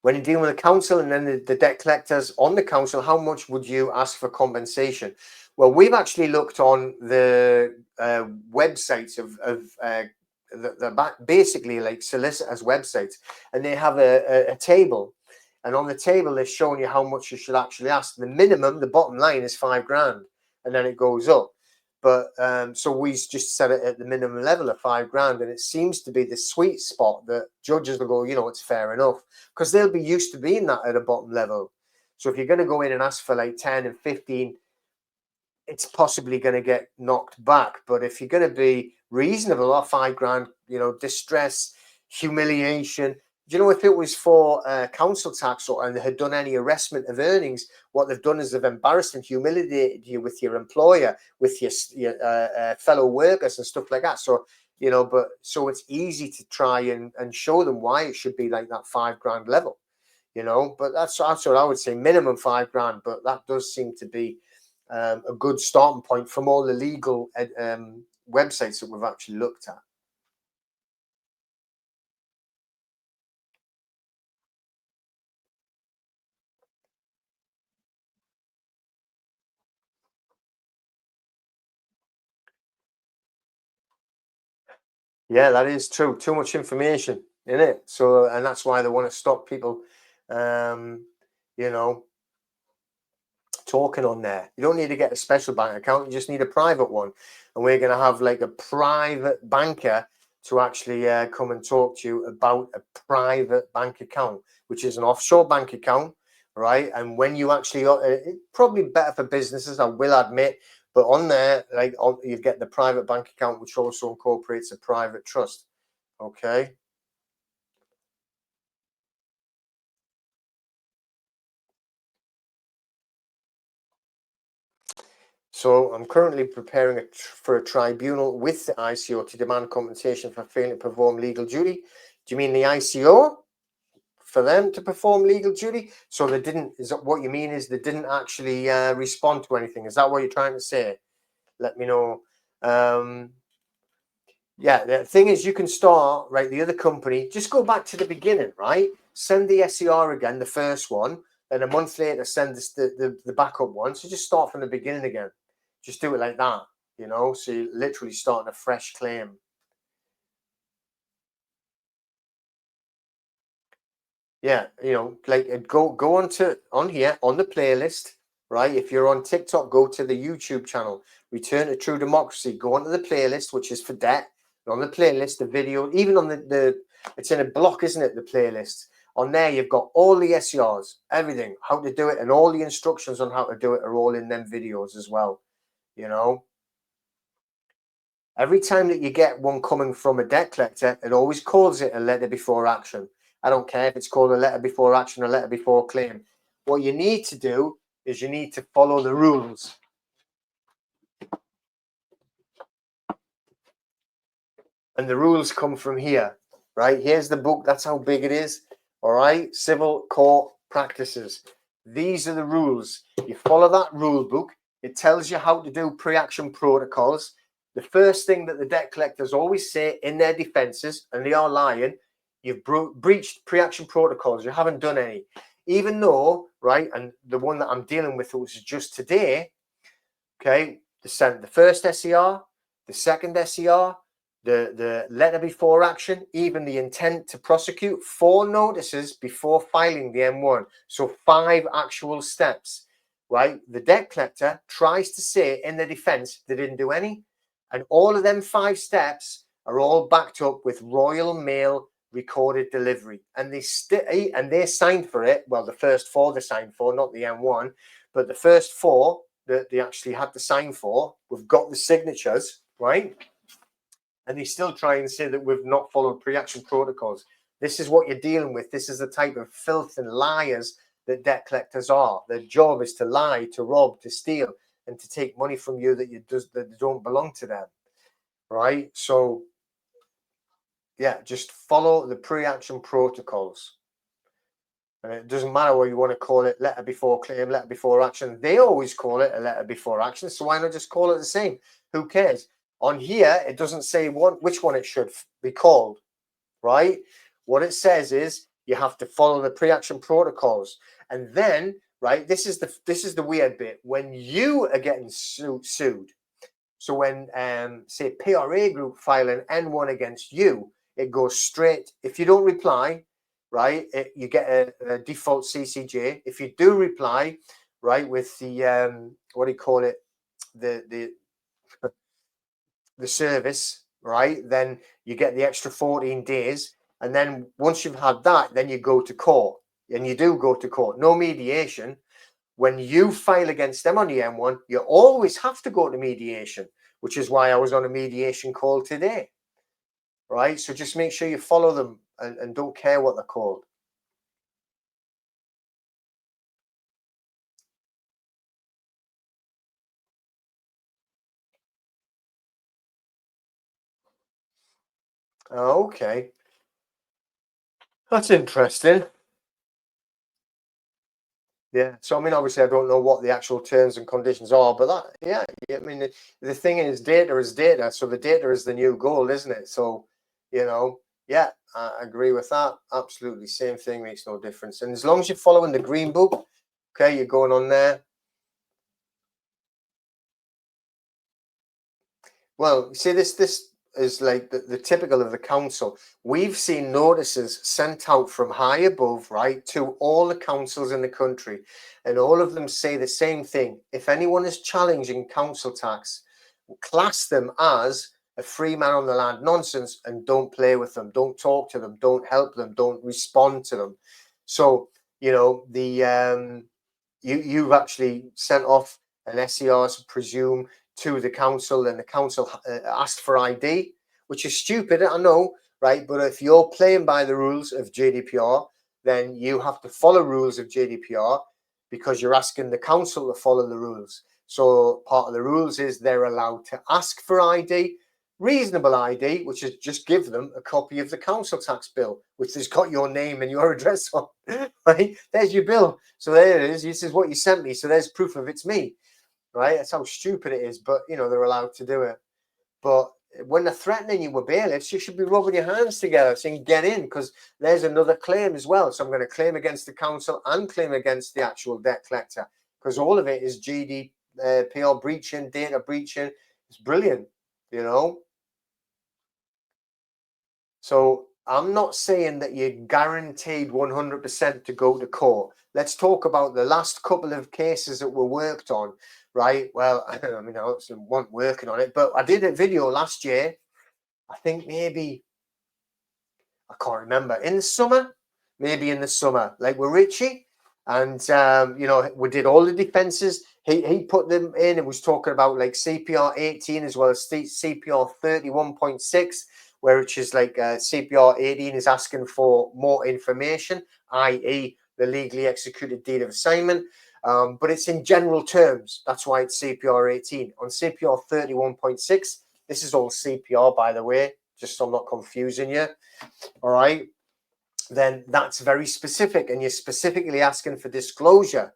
S1: When you're dealing with the council and then the debt collectors on the council, how much would you ask for compensation? Well, we've actually looked on the websites of the basically like solicitors' websites, and they have a table, and on the table they're showing you how much you should actually ask. The minimum, the bottom line is £5,000, and then it goes up. But so we just set it at the minimum level of £5,000, and it seems to be the sweet spot that judges will go, you know, it's fair enough, because they'll be used to being that at a bottom level. So if you're going to go in and ask for like 10 and 15, it's possibly going to get knocked back. But if you're going to be reasonable, or £5,000, you know, distress, humiliation. Do you know, if it was for council tax and they had done any arrestment of earnings, what they've done is they've embarrassed and humiliated you with your employer, with your fellow workers and stuff like that. So, you know, but so it's easy to try and show them why it should be like that £5,000 level, you know. But that's what I would say, minimum £5,000. But that does seem to be a good starting point from all the legal websites that we've actually looked at. Yeah, that is true. Too much information in it. So, and that's why they want to stop people, you know, talking on there. You don't need to get a special bank account. You just need a private one. And we're going to have like a private banker to actually come and talk to you about a private bank account, which is an offshore bank account, right? And when you actually, it's probably better for businesses, I will admit, but on there, like you get the private bank account, which also incorporates a private trust. Okay. So I'm currently preparing for a tribunal with the ICO to demand compensation for failing to perform legal duty. Do you mean the ICO? For them to perform legal duty? So they didn't, is that what you mean, is they didn't actually respond to anything? Is that what you're trying to say? Let me know. Yeah, the thing is, you can start, right, the other company, just go back to the beginning, right? Send the SER again, the first one, and a month later send this, the backup one. So just start from the beginning again. Just do it like that, you know? So you're literally starting a fresh claim. Yeah, you know, like go on here on the playlist, right? If you're on TikTok, go to the YouTube channel, Return to True Democracy. Go onto the playlist, which is for debt. And on the playlist, the video, even on the it's in a block, isn't it? The playlist. On there, you've got all the SERs, everything, how to do it, and all the instructions on how to do it are all in them videos as well. You know, every time that you get one coming from a debt collector, it always calls it a letter before action. I don't care if it's called a letter before action, a letter before claim. What you need to do is you need to follow the rules. And the rules come from here, right? Here's the book. That's how big it is. All right. Civil court practices. These are the rules. You follow that rule book. It tells you how to do pre-action protocols. The first thing that the debt collectors always say in their defenses, and they are lying, you've breached pre-action protocols. You haven't done any. Even though, right, and the one that I'm dealing with was just today, okay, the first SER, the second SER, the letter before action, even the intent to prosecute, 4 notices before filing the M1. So 5 actual steps, right? The debt collector tries to say in their defense they didn't do any. And all of them 5 steps are all backed up with Royal Mail recorded delivery. And they signed for it. Well, the first 4 they signed for, not the M1, but the first 4 that they actually had to sign for, we've got the signatures, right? and they still try and say that we've not followed pre-action protocols. This is what you're dealing with. This is the type of filth and liars that debt collectors are. Their job is to lie, to rob, to steal, and to take money from you that don't belong to them, right? So yeah, just follow the pre-action protocols. And it doesn't matter what you want to call it, letter before claim, letter before action. They always call it a letter before action, so why not just call it the same? Who cares? On here, it doesn't say which one it should be called, right? What it says is you have to follow the pre-action protocols. And then, right, this is the weird bit. When you are getting sued, so when say PRA group file an N1 against you, it goes straight. If you don't reply, right, you get a default CCJ. If you do reply, right, with the what do you call it, the service, right, then you get the extra 14 days. And then once you've had that, then you go to court, and you do go to court. No mediation. When you file against them on the M1, you always have to go to mediation, which is why I was on a mediation call today, right? So just make sure you follow them and don't care what they're called. Okay, that's interesting. Yeah, so I mean, obviously, I don't know what the actual terms and conditions are, but that, yeah, I mean, the thing is, data is data, so the data is the new gold, isn't it? So, yeah, I agree with that. Absolutely, same thing, makes no difference. And as long as you're following the green book, okay, you're going on there. Well, see, this is like the typical of the council. We've seen notices sent out from high above, right, to all the councils in the country, and all of them say the same thing. If anyone is challenging council tax, class them as a free man on the land nonsense and don't play with them, don't talk to them, don't help them, don't respond to them. So, you've actually sent off an SER, I presume, to the council, and the council asked for ID, which is stupid, I know, right? But if you're playing by the rules of GDPR, then you have to follow rules of GDPR because you're asking the council to follow the rules. So part of the rules is they're allowed to ask for ID, reasonable ID, which is just give them a copy of the council tax bill, which has got your name and your address on, right? There's your bill. So there it is. This is what you sent me. So there's proof of it's me, right? That's how stupid it is. But, they're allowed to do it. But when they're threatening you with bailiffs, you should be rubbing your hands together saying, get in, because there's another claim as well. So I'm going to claim against the council and claim against the actual debt collector, because all of it is GDPR breaching, data breaching. It's brilliant, So I'm not saying that you're guaranteed 100% to go to court. Let's talk about the last couple of cases that were worked on, right? Well, I mean, I wasn't working on it, but I did a video last year. I think maybe, I can't remember, in the summer, like with Richie. And, we did all the defenses. He put them in and was talking about like CPR 18 as well as CPR 31.6, which is like CPR 18 is asking for more information, i.e. the legally executed deed of assignment. But it's in general terms. That's why it's CPR 18. On CPR 31.6, this is all CPR, by the way, just so I'm not confusing you. All right. Then that's very specific, and you're specifically asking for disclosure.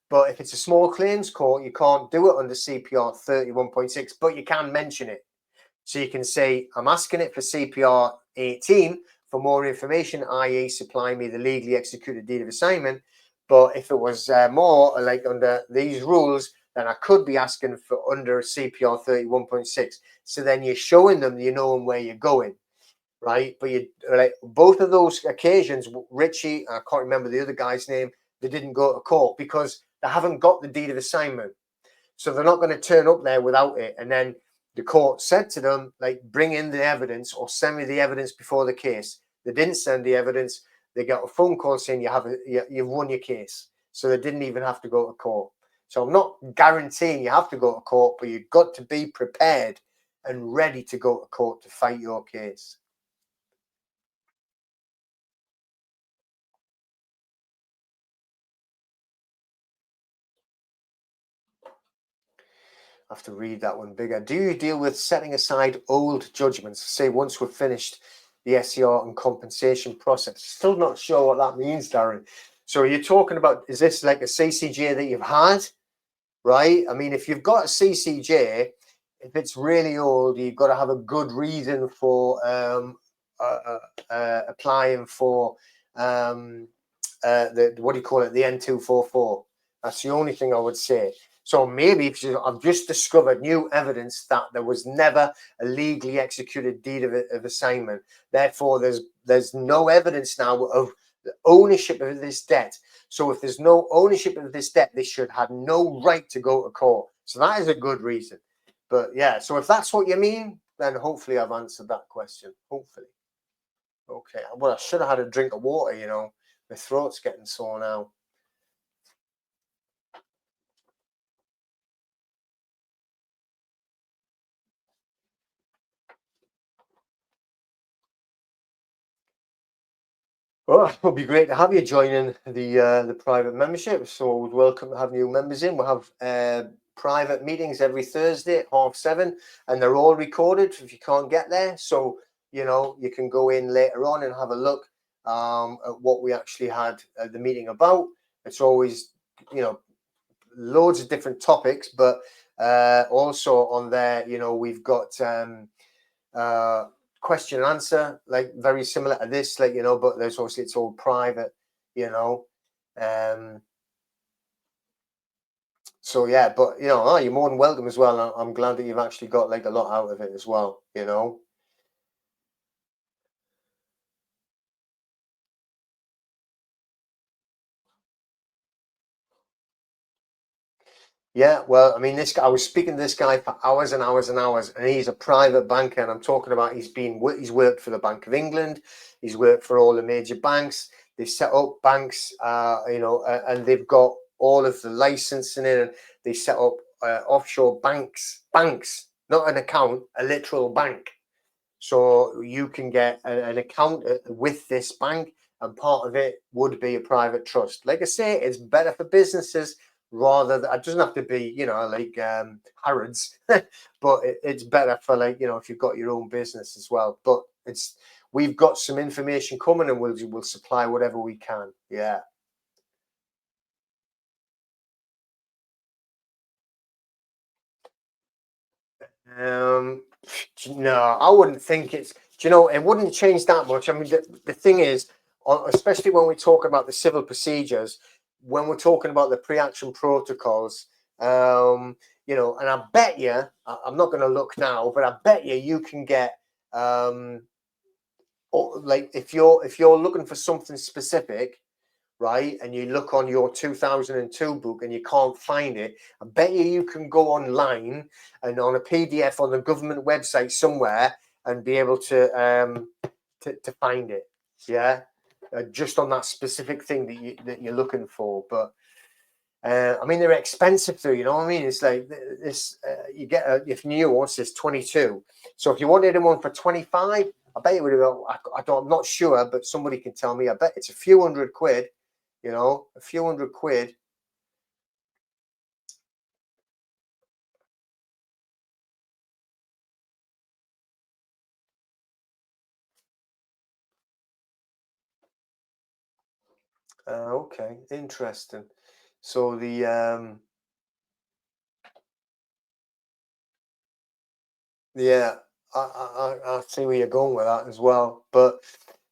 S1: But if it's a small claims court, you can't do it under CPR 31.6, but you can mention it. So you can say, I'm asking it for CPR 18 for more information, i.e. supply me the legally executed deed of assignment. But if it was more like under these rules, then I could be asking for under CPR 31.6. So then you're showing them, where you're going, right? But you like both of those occasions, Richie, I can't remember the other guy's name, they didn't go to court because they haven't got the deed of assignment. So they're not going to turn up there without it. And then the court said to them, like, bring in the evidence or send me the evidence before the case. They didn't send the evidence. They got a phone call saying you've won your case. So they didn't even have to go to court. So I'm not guaranteeing you have to go to court, but you've got to be prepared and ready to go to court to fight your case. I have to read that one bigger. Do you deal with setting aside old judgments? Say once we've finished the SCR and compensation process. Still not sure what that means, Darren. So you're talking about, is this like a CCJ that you've had? Right? I mean, if you've got a CCJ, if it's really old, you've got to have a good reason for applying for the, what do you call it, the N244. That's the only thing I would say. So maybe if I've just discovered new evidence that there was never a legally executed deed of assignment. Therefore, there's no evidence now of the ownership of this debt. So if there's no ownership of this debt, they should have no right to go to court. So that is a good reason. But yeah, so if that's what you mean, then hopefully I've answered that question. Hopefully. Okay. Well, I should have had a drink of water, you know. My throat's getting sore now. Well, it would be great to have you joining the private membership. So we'd welcome to have new members in. We'll have private meetings every Thursday at 7:30, and they're all recorded if you can't get there. So you know you can go in later on and have a look at what we actually had the meeting about. It's always, you know, loads of different topics, but also on there, you know, we've got question and answer, like very similar to this, like, you know, but there's obviously it's all private, you know. So yeah, but you know, oh, you're more than welcome as well. I'm glad that you've actually got like a lot out of it as well, you know. Yeah, well, I mean, this guy, I was speaking to this guy for hours and hours and hours, and he's a private banker, and I'm talking about he's worked for the Bank of England, he's worked for all the major banks. They've set up banks, you know, and they've got all of the licensing in, and they set up offshore banks, not an account, a literal bank. So you can get an account with this bank, and part of it would be a private trust. Like I say, it's better for businesses rather than, it doesn't have to be, you know, like Harrods, but it's better for, like, you know, if you've got your own business as well. But it's, we've got some information coming, and we'll supply whatever we can. Yeah. Um, no, I wouldn't think it's. Do you know? It wouldn't change that much. I mean, the thing is, especially when we talk about the civil procedures, when we're talking about the pre-action protocols, you know, and I bet you, I'm not going to look now, but I bet you can get, like if you're looking for something specific, right, and you look on your 2002 book and you can't find it, I bet you can go online and on a PDF on the government website somewhere and be able to find it. Yeah, just on that specific thing that you're looking for. But I mean, they're expensive too. You know what I mean? It's like this. You get if new one says 22. So if you wanted one for 25, I bet it would have. I'm not sure, but somebody can tell me. I bet it's a few £100. You know, a few £100. Okay, interesting. So the yeah, I see where you're going with that as well. But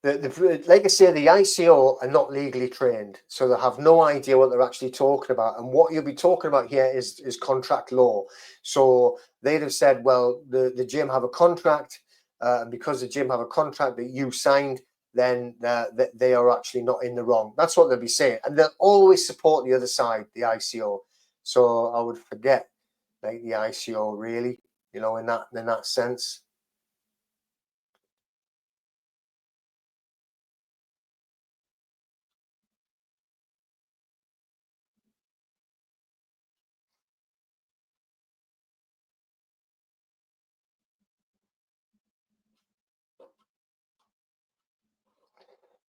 S1: like I say, the ICO are not legally trained, so they have no idea what they're actually talking about. And what you'll be talking about here is contract law. So they'd have said, well, the gym have a contract, and because the gym have a contract that you signed, then they are actually not in the wrong. That's what they'll be saying, and they'll always support the other side, the ICO. So I would forget like the ICO really, you know, in that sense.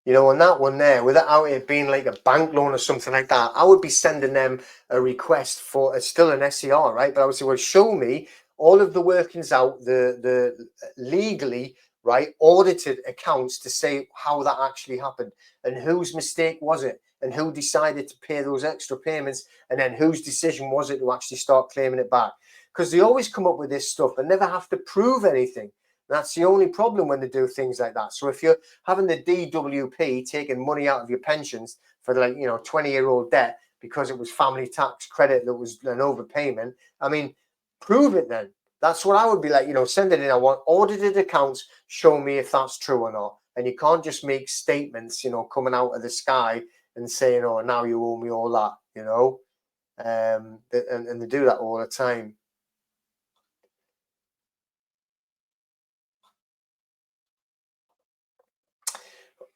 S1: You know, on that one there, without it being like a bank loan or something like that, I would be sending them a request for it's still an SCR, right? But I would say, well, show me all of the workings out, the legally, right, audited accounts to say how that actually happened and whose mistake was it and who decided to pay those extra payments and then whose decision was it to actually start claiming it back. Because they always come up with this stuff and never have to prove anything. That's the only problem when they do things like that. So if you're having the DWP taking money out of your pensions for, like, you know, 20-year-old debt because it was family tax credit that was an overpayment, I mean, prove it then. That's what I would be like, you know, send it in. I want audited accounts, show me if that's true or not. And you can't just make statements, you know, coming out of the sky and saying, oh, now you owe me all that, you know. And they do that all the time.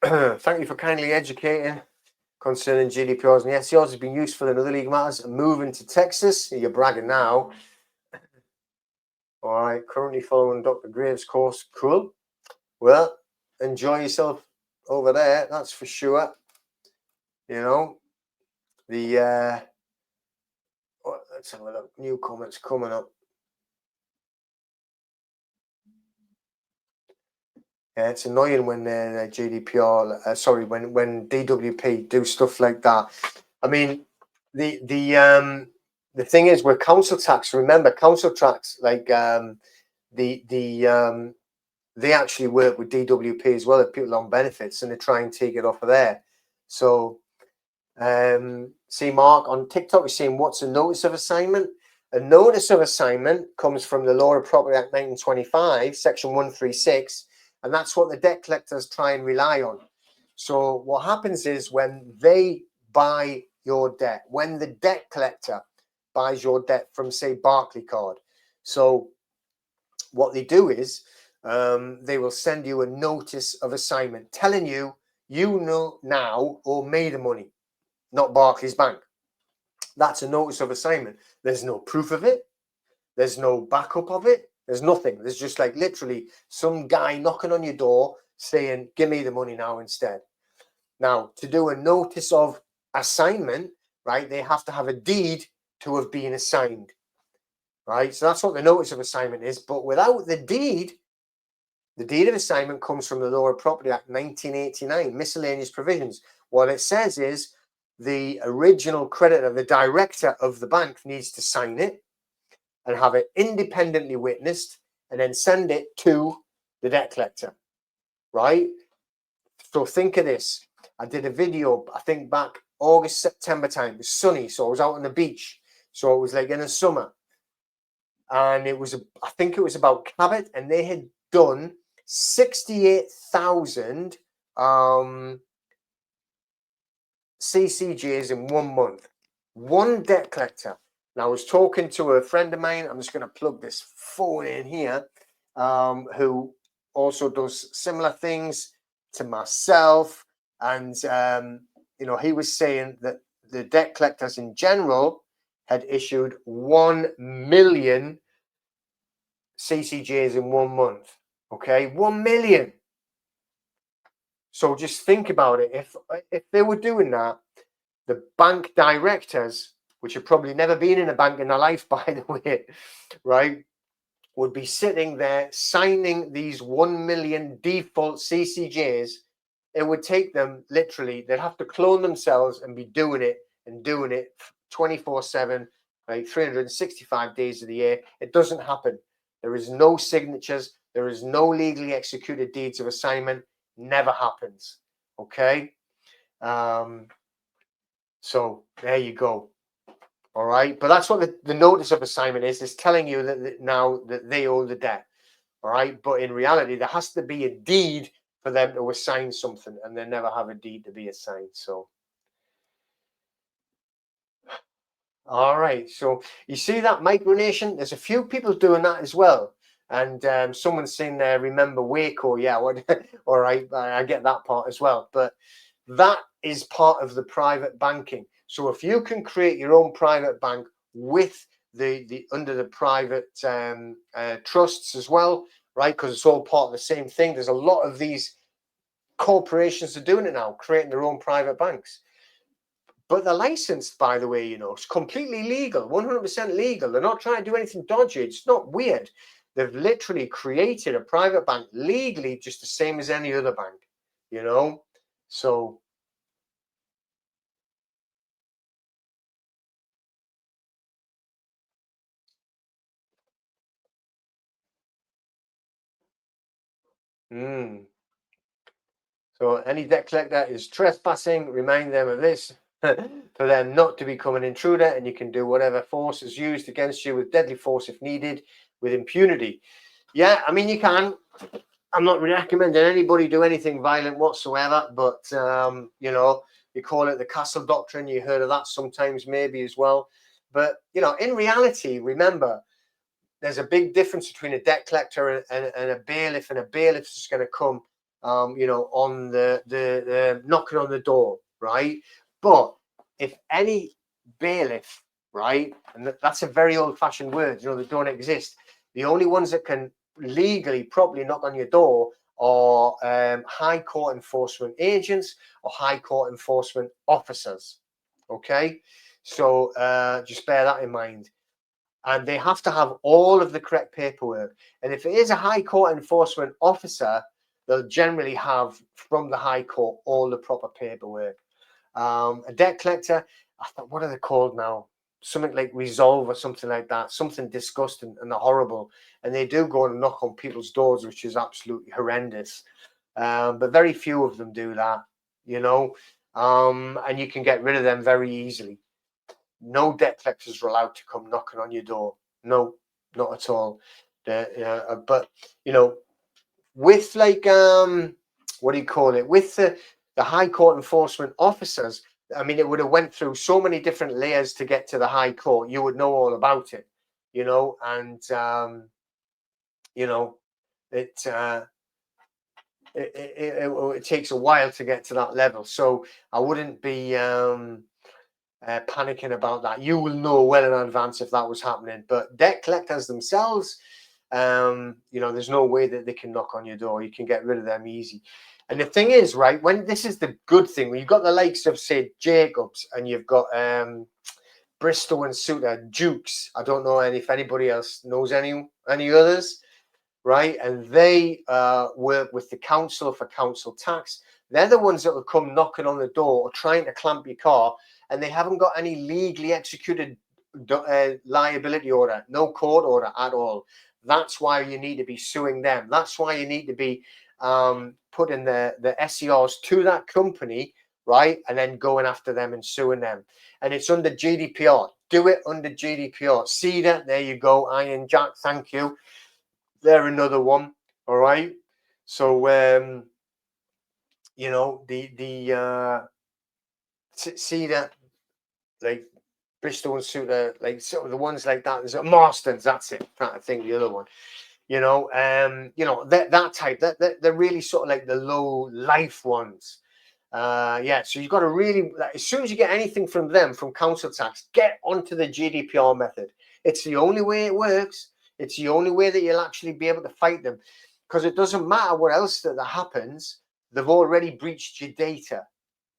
S1: Thank you for kindly educating concerning GDPRs and the SCRs has been useful in other legal matters. Moving to Texas, you're bragging now. All right, currently following Dr. Graves' course. Cool. Well, enjoy yourself over there, that's for sure. You know, the let's have a look. New comments coming up. Yeah, it's annoying when GDPR, sorry, when DWP do stuff like that. I mean, the thing is with council tax. Remember, council tax, like they actually work with DWP as well, if people on benefits, and they try and take it off of there. So, see, Mark on TikTok is saying, what's a notice of assignment? A notice of assignment comes from the Law of Property Act 1925, Section 136, and that's what the debt collectors try and rely on. So what happens is when they buy your debt, when the debt collector buys your debt from, say, Barclaycard, so what they do is they will send you a notice of assignment telling you, you know, now owe me the money, not Barclays Bank. That's a notice of assignment. There's no proof of it. There's no backup of it. There's nothing. There's just like literally some guy knocking on your door saying, give me the money now instead. Now, to do a notice of assignment, right, they have to have a deed to have been assigned, right? So that's what the notice of assignment is. But without the deed of assignment comes from the Law of Property Act 1989, miscellaneous provisions. What it says is the original creditor, the director of the bank, needs to sign it and have it independently witnessed and then send it to the debt collector, right? So think of this. I did a video, I think back August, September time. It was sunny, so I was out on the beach. So it was like in the summer. And it was, I think it was about Cabot, and they had done 68,000 CCJs in 1 month. One debt collector. And I was talking to a friend of mine. I'm just going to plug this phone in here, who also does similar things to myself. And, you know, he was saying that the debt collectors in general had issued 1 million CCJs in 1 month. Okay, 1 million. So just think about it. If they were doing that, the bank directors, which have probably never been in a bank in their life, by the way, right, would be sitting there signing these 1 million default CCJs. It would take them literally, they'd have to clone themselves and be doing it 24/7, right, 365 days of the year. It doesn't happen. There is no signatures. There is no legally executed deeds of assignment. Never happens. Okay. So there you go. All right. But that's what the notice of assignment is. It's telling you that now that they owe the debt. All right. But in reality, there has to be a deed for them to assign something, and they never have a deed to be assigned. So. All right. So you see that micronation? There's a few people doing that as well. And someone's saying there, remember Waco. Yeah. What? All right. I get that part as well. But that is part of the private banking. So if you can create your own private bank with the under the private trusts as well, right? Because it's all part of the same thing. There's a lot of these corporations are doing it now, creating their own private banks. But they're licensed, by the way, it's completely legal, 100% legal. They're not trying to do anything dodgy. It's not weird. They've literally created a private bank legally, just the same as any other bank. So, so any debt collector is trespassing, remind them of this for them not to become an intruder, and you can do whatever force is used against you with deadly force if needed, with impunity. Yeah, I mean, you can. I'm not recommending anybody do anything violent whatsoever, but you call it the castle doctrine. You heard of that sometimes, maybe as well. But in reality, remember, there's a big difference between a debt collector and a bailiff, and a bailiff's just going to come, on the knocking on the door, right? But if any bailiff, right, and that's a very old-fashioned word, they don't exist. The only ones that can legally properly knock on your door are high court enforcement agents or high court enforcement officers. Okay, so just bear that in mind. And they have to have all of the correct paperwork. And if it is a high court enforcement officer, they'll generally have from the high court all the proper paperwork. A debt collector, I thought, what are they called now? Something like Resolve or something like that, something disgusting and horrible. And they do go and knock on people's doors, which is absolutely horrendous. But very few of them do that, and you can get rid of them very easily. No debt collectors are allowed to come knocking on your door. No, not at all. But with like what do you call it? With the high court enforcement officers, I mean, it would have went through so many different layers to get to the high court. You would know all about it, and it, it takes a while to get to that level. So I wouldn't be panicking about that. You will know well in advance if that was happening. But debt collectors themselves, there's no way that they can knock on your door. You can get rid of them easy. And the thing is, right, when this is the good thing, when you've got the likes of, say, Jacobs, and you've got Bristow and Suter, Dukes. I don't know if anybody else knows any others, right? And they work with the council for council tax. They're the ones that will come knocking on the door or trying to clamp your car, and they haven't got any legally executed liability order, no court order at all. That's why you need to be suing them. That's why you need to be putting the SCRs to that company, right? And then going after them and suing them. And it's under GDPR. Do it under GDPR. CEDA, there you go. Iron Jack, thank you. They're another one. All right. So, the CEDA, like Bristol and Suter, like sort of the ones like that. There's Marston's, that's it. I think the other one. That type. That they're really sort of like the low life ones. So you've got to really, as soon as you get anything from them, from council tax, get onto the GDPR method. It's the only way it works. It's the only way that you'll actually be able to fight them, because it doesn't matter what else that happens. They've already breached your data,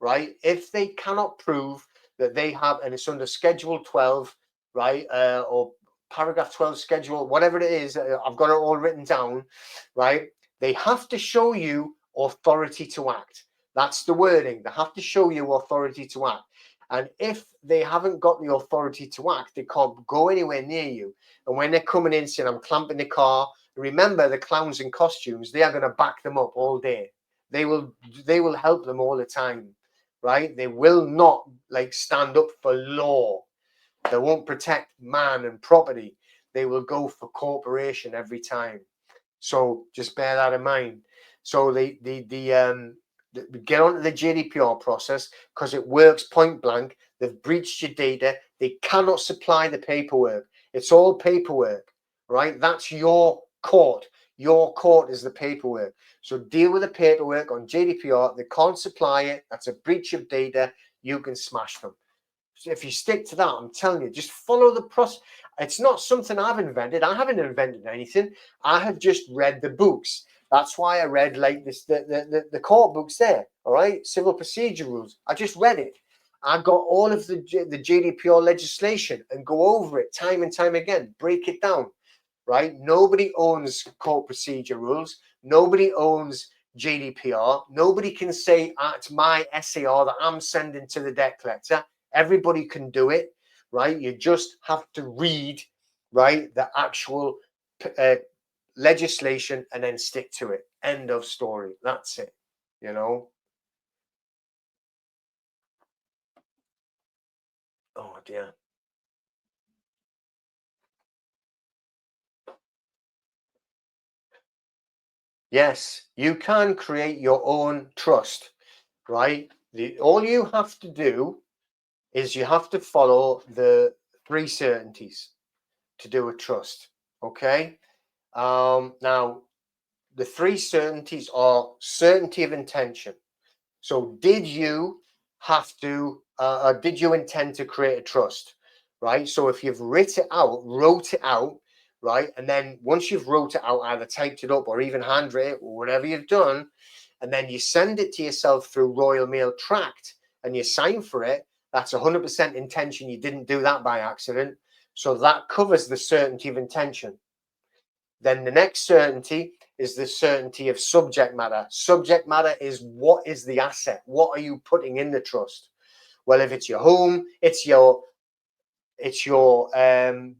S1: right? If they cannot prove that they have, and it's under Schedule 12, right, or Paragraph 12 Schedule, whatever it is, I've got it all written down, right? They have to show you authority to act. That's the wording. They have to show you authority to act. And if they haven't got the authority to act, they can't go anywhere near you. And when they're coming in saying, I'm clamping the car, remember the clowns in costumes, they are going to back them up all day. They will help them all the time, right? They will not stand up for law. They won't protect man and property. They will go for corporation every time. So just bear that in mind. So get onto the GDPR process, because it works point blank. They've breached your data. They cannot supply the paperwork. It's all paperwork, right? That's your court. Your court is the paperwork. So deal with the paperwork on GDPR. They can't supply it. That's a breach of data. You can smash them. So if you stick to that, I'm telling you, just follow the process. It's not something I've invented. I haven't invented anything. I have just read the books. That's why I read like this, the court books there, all right? Civil procedure rules. I just read it. I got all of the GDPR legislation and go over it time and time again, break it down, right? Nobody owns court procedure rules. Nobody owns GDPR. Nobody can say it's my SAR that I'm sending to the debt collector. Everybody can do it, right? You just have to read, right, the actual legislation and then stick to it. End of story. That's it, you know. Oh dear. Yes, you can create your own trust, right? All you have to do is you have to follow the 3 certainties to do a trust. Okay. Now, the 3 certainties are certainty of intention. So, did you intend to create a trust? Right. So, if you've wrote it out, right, and then once you've wrote it out, either typed it up or even handwritten or whatever you've done, and then you send it to yourself through Royal Mail tracked and you sign for it, that's 100% intention. You didn't do that by accident. So that covers the certainty of intention. Then the next certainty is the certainty of subject matter. Subject matter is, what is the asset? What are you putting in the trust? Well, if it's your home, it's your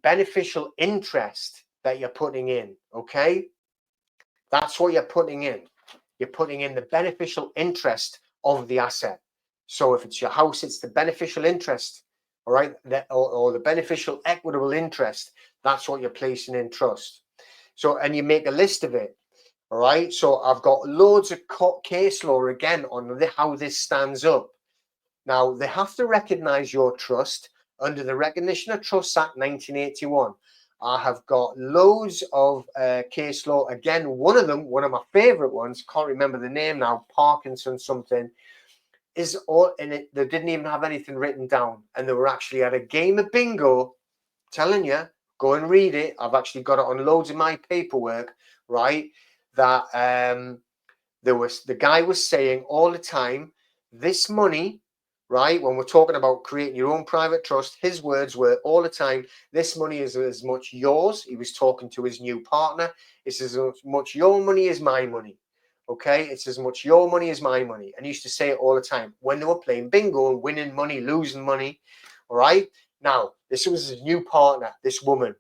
S1: beneficial interest that you're putting in. Okay, that's what you're putting in. You're putting in the beneficial interest of the asset. So if it's your house, it's the beneficial interest, all right, or the beneficial equitable interest. That's what you're placing in trust. So, and you make a list of it. All right. So I've got loads of case law again on how this stands up. Now, they have to recognize your trust under the Recognition of Trusts Act 1981. I have got loads of case law. Again, one of my favorite ones, can't remember the name now, Parkinson something, is all in it. They didn't even have anything written down. And they were actually at a game of bingo, telling you, go and read it. I've actually got it on loads of my paperwork, right? That the guy was saying all the time, this money, right, when we're talking about creating your own private trust, his words were all the time, this money is as much yours. He was talking to his new partner. It's as much your money as my money. Okay, it's as much your money as my money. And he used to say it all the time when they were playing bingo and winning money, losing money. All right. Now, this was his new partner, this woman.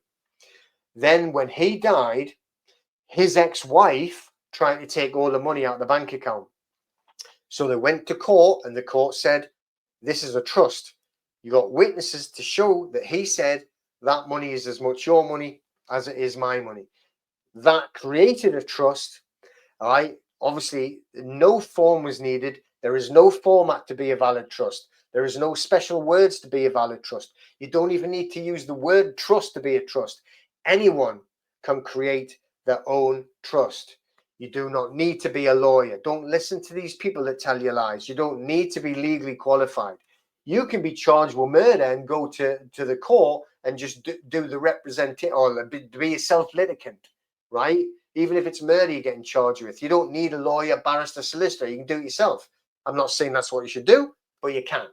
S1: Then when he died, his ex-wife tried to take all the money out of the bank account. So they went to court and the court said, this is a trust. You got witnesses to show that he said that money is as much your money as it is my money. That created a trust. All right. Obviously, no form was needed. There is no format to be a valid trust. There is no special words to be a valid trust. You don't even need to use the word trust to be a trust. Anyone can create their own trust. You do not need to be a lawyer. Don't listen to these people that tell you lies. You don't need to be legally qualified. You can be charged with murder and go to the court and just do the representation or be a self-litigant, right? Even if it's murder you're getting charged with. You don't need a lawyer, barrister, solicitor. You can do it yourself. I'm not saying that's what you should do, but you can.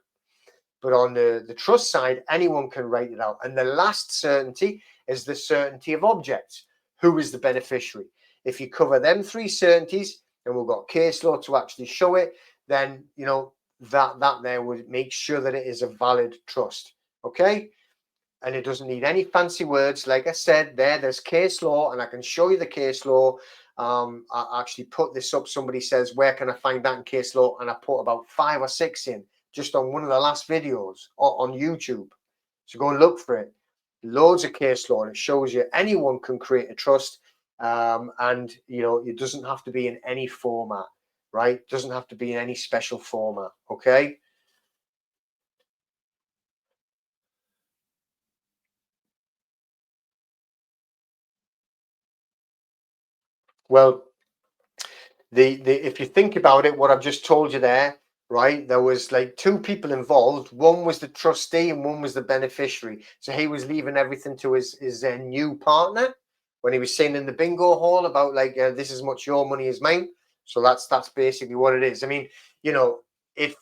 S1: But on the trust side, anyone can write it out. And the last certainty is the certainty of objects. Who is the beneficiary? If you cover them 3 certainties, and we've got case law to actually show it, then, you know, that there would make sure that it is a valid trust. Okay? And it doesn't need any fancy words. Like I said, there's case law, and I can show you the case law. I actually put this up. Somebody says, where can I find that in case law? And I put about 5 or 6 in just on one of the last videos on YouTube. So go and look for it. Loads of case law, and it shows you anyone can create a trust. And, you know, it doesn't have to be in any format, right? It doesn't have to be in any special format. Okay. Well, if you think about it, what I've just told you there, right? There was like 2 people involved. One was the trustee and one was the beneficiary. So he was leaving everything to his new partner, when he was saying in the bingo hall about like this is much your money is mine. So that's basically what it is. I mean, you know, if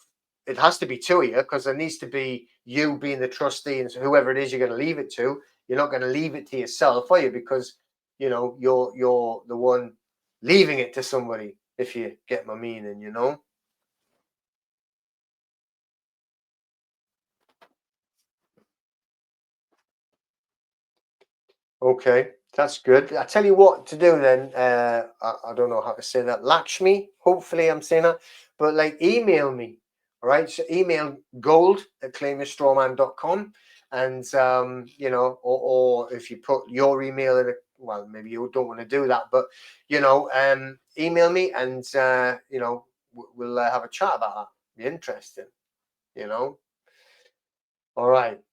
S1: it has to be two of you, because there needs to be you being the trustee and whoever it is you're going to leave it to. You're not going to leave it to yourself, are you? Because you know you're the one leaving it to somebody. If you get my meaning, you know. Okay, that's good. I tell you what to do then. I don't know how to say that. Lakshmi, hopefully I'm saying that. But like email me. All right. So email gold@claimyourstrawman.com. And you know, or if you put your email in a well, maybe you don't want to do that, but you know, email me and you know, we'll have a chat about that. Be interesting, you know. All right.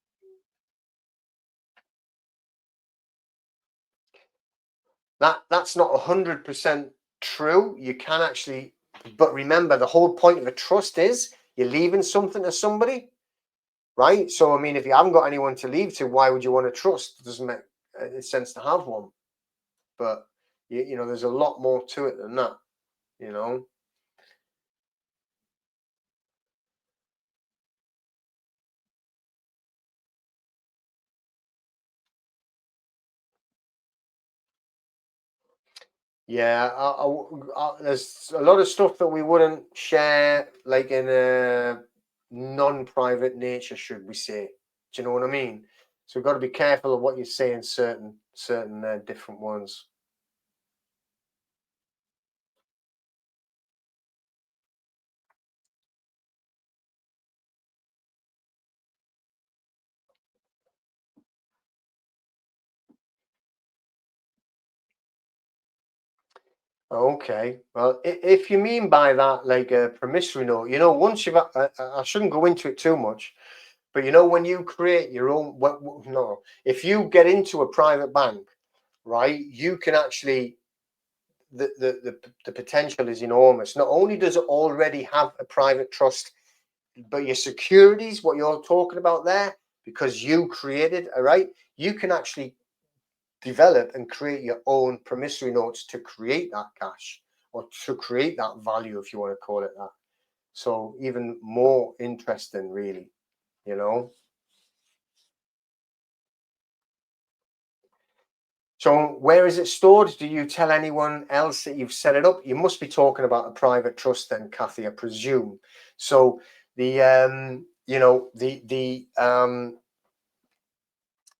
S1: That's not 100% true. You can actually, but remember the whole point of a trust is you're leaving something to somebody, right? So I mean, if you haven't got anyone to leave to, why would you want to trust? It doesn't make sense to have one. But you know, there's a lot more to it than that. You know. Yeah, there's a lot of stuff that we wouldn't share, like in a non-private nature, should we say? Do you know what I mean? So we've got to be careful of what you say in certain different ones. Okay, well, if you mean by that like a promissory note, you know, once you've, I shouldn't go into it too much, but you know, when you create your own, no, if you get into a private bank, right, you can actually the potential is enormous. Not only does it already have a private trust, but your securities, what you're talking about there, because you created, all right, you can actually develop and create your own promissory notes to create that cash or to create that value, if you want to call it that. So even more interesting, really, you know. So where is it stored? Do you tell anyone else that you've set it up? You must be talking about a private trust then, Kathy, I presume. So the you know, the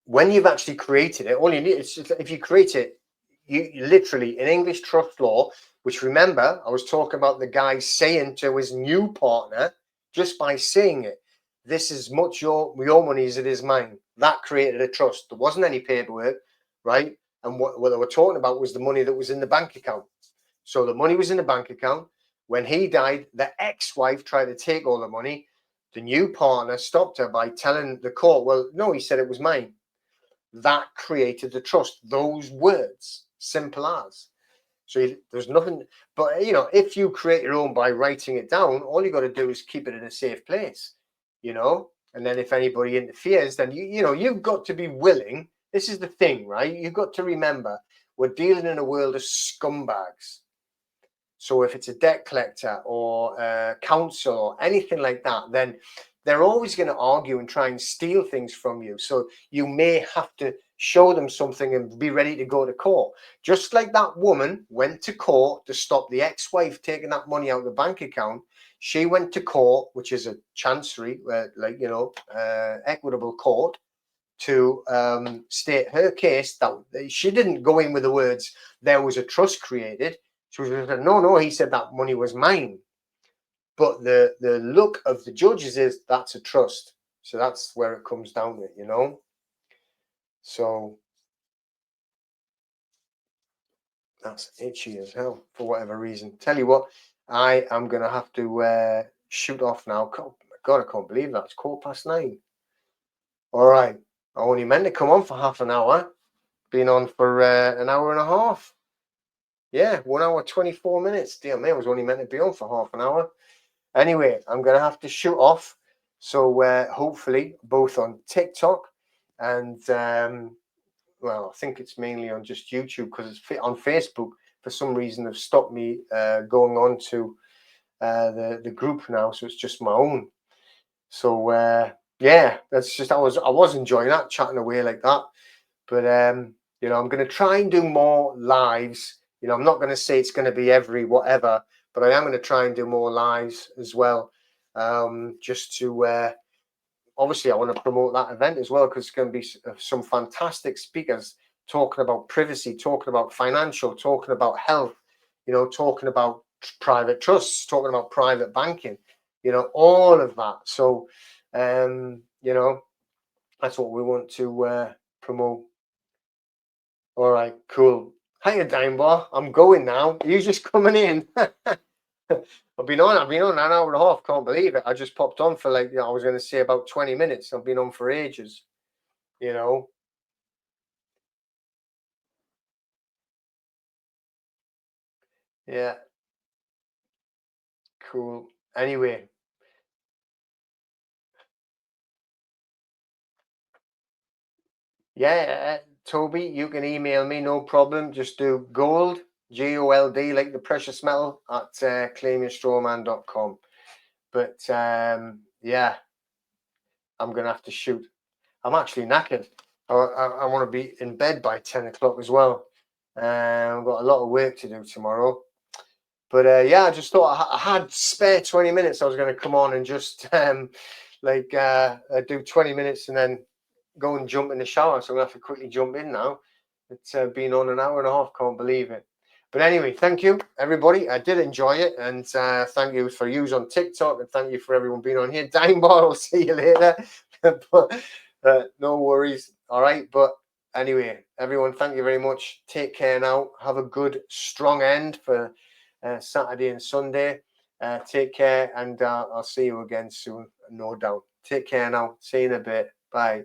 S1: when you've actually created it, all you need is just, if you create it, you literally in English trust law, which remember I was talking about the guy saying to his new partner, just by saying it, this is much your money as it is mine. That created a trust. There wasn't any paperwork, right? And what they were talking about was the money that was in the bank account. So the money was in the bank account. When he died, the ex-wife tried to take all the money. The new partner stopped her by telling the court, well, no, he said it was mine. That created the trust. Those words, simple as. So there's nothing, but you know, if you create your own by writing it down, all you got to do is keep it in a safe place, you know. And then if anybody interferes, then you know you've got to be willing. This is the thing, right? You've got to remember we're dealing in a world of scumbags. So if it's a debt collector or a council or anything like that, then they're always going to argue and try and steal things from you. So you may have to show them something and be ready to go to court. Just like that woman went to court to stop the ex-wife taking that money out of the bank account. She went to court, which is a chancery, like, you know, equitable court, to state her case that she didn't go in with the words, there was a trust created. She was said, no, no, he said that money was mine. But the look of the judges is that's a trust. So that's where it comes down to it, you know? So that's itchy as hell for whatever reason. Tell you what, I am going to have to shoot off now. God, I can't believe that. It's 9:15. All right. I only meant to come on for half an hour. Been on for an hour and a half. Yeah, 1 hour, 24 minutes. Dear me, I was only meant to be on for half an hour. Anyway, I'm going to have to shoot off. So hopefully both on TikTok and well, I think it's mainly on just YouTube, because it's on Facebook for some reason they've stopped me going on to the group now, so it's just my own. So yeah, that's just I was enjoying that, chatting away like that. But you know, I'm going to try and do more lives. You know, I'm not going to say it's going to be every whatever, but I am going to try and do more lives as well, just to obviously I want to promote that event as well, because it's going to be some fantastic speakers talking about privacy, talking about financial, talking about health, you know, talking about private trusts, talking about private banking, you know, all of that. So you know, that's what we want to promote. All right, cool. Hiya, Dime Bar. I'm going now. Are you just coming in? I've been on an hour and a half. Can't believe it. I just popped on for like, you know, I was going to say about 20 minutes. I've been on for ages, you know. Yeah, cool. Anyway, yeah, Toby, you can email me, no problem. Just do gold, GOLD, like the precious metal, at claimyourstrawman.com. But yeah, I'm going to have to shoot. I'm actually knackered. I want to be in bed by 10 o'clock as well. I've got a lot of work to do tomorrow. But yeah, I just thought I had spare 20 minutes. I was going to come on and just like do 20 minutes and then go and jump in the shower. So I'm going to have to quickly jump in now. It's been on an hour and a half. Can't believe it. But anyway, thank you, everybody. I did enjoy it. And thank you for you on TikTok. And thank you for everyone being on here. Dime Bar, I'll see you later. But no worries. All right. But anyway, everyone, thank you very much. Take care now. Have a good, strong end for Saturday and Sunday. Take care. And I'll see you again soon, no doubt. Take care now. See you in a bit. Bye.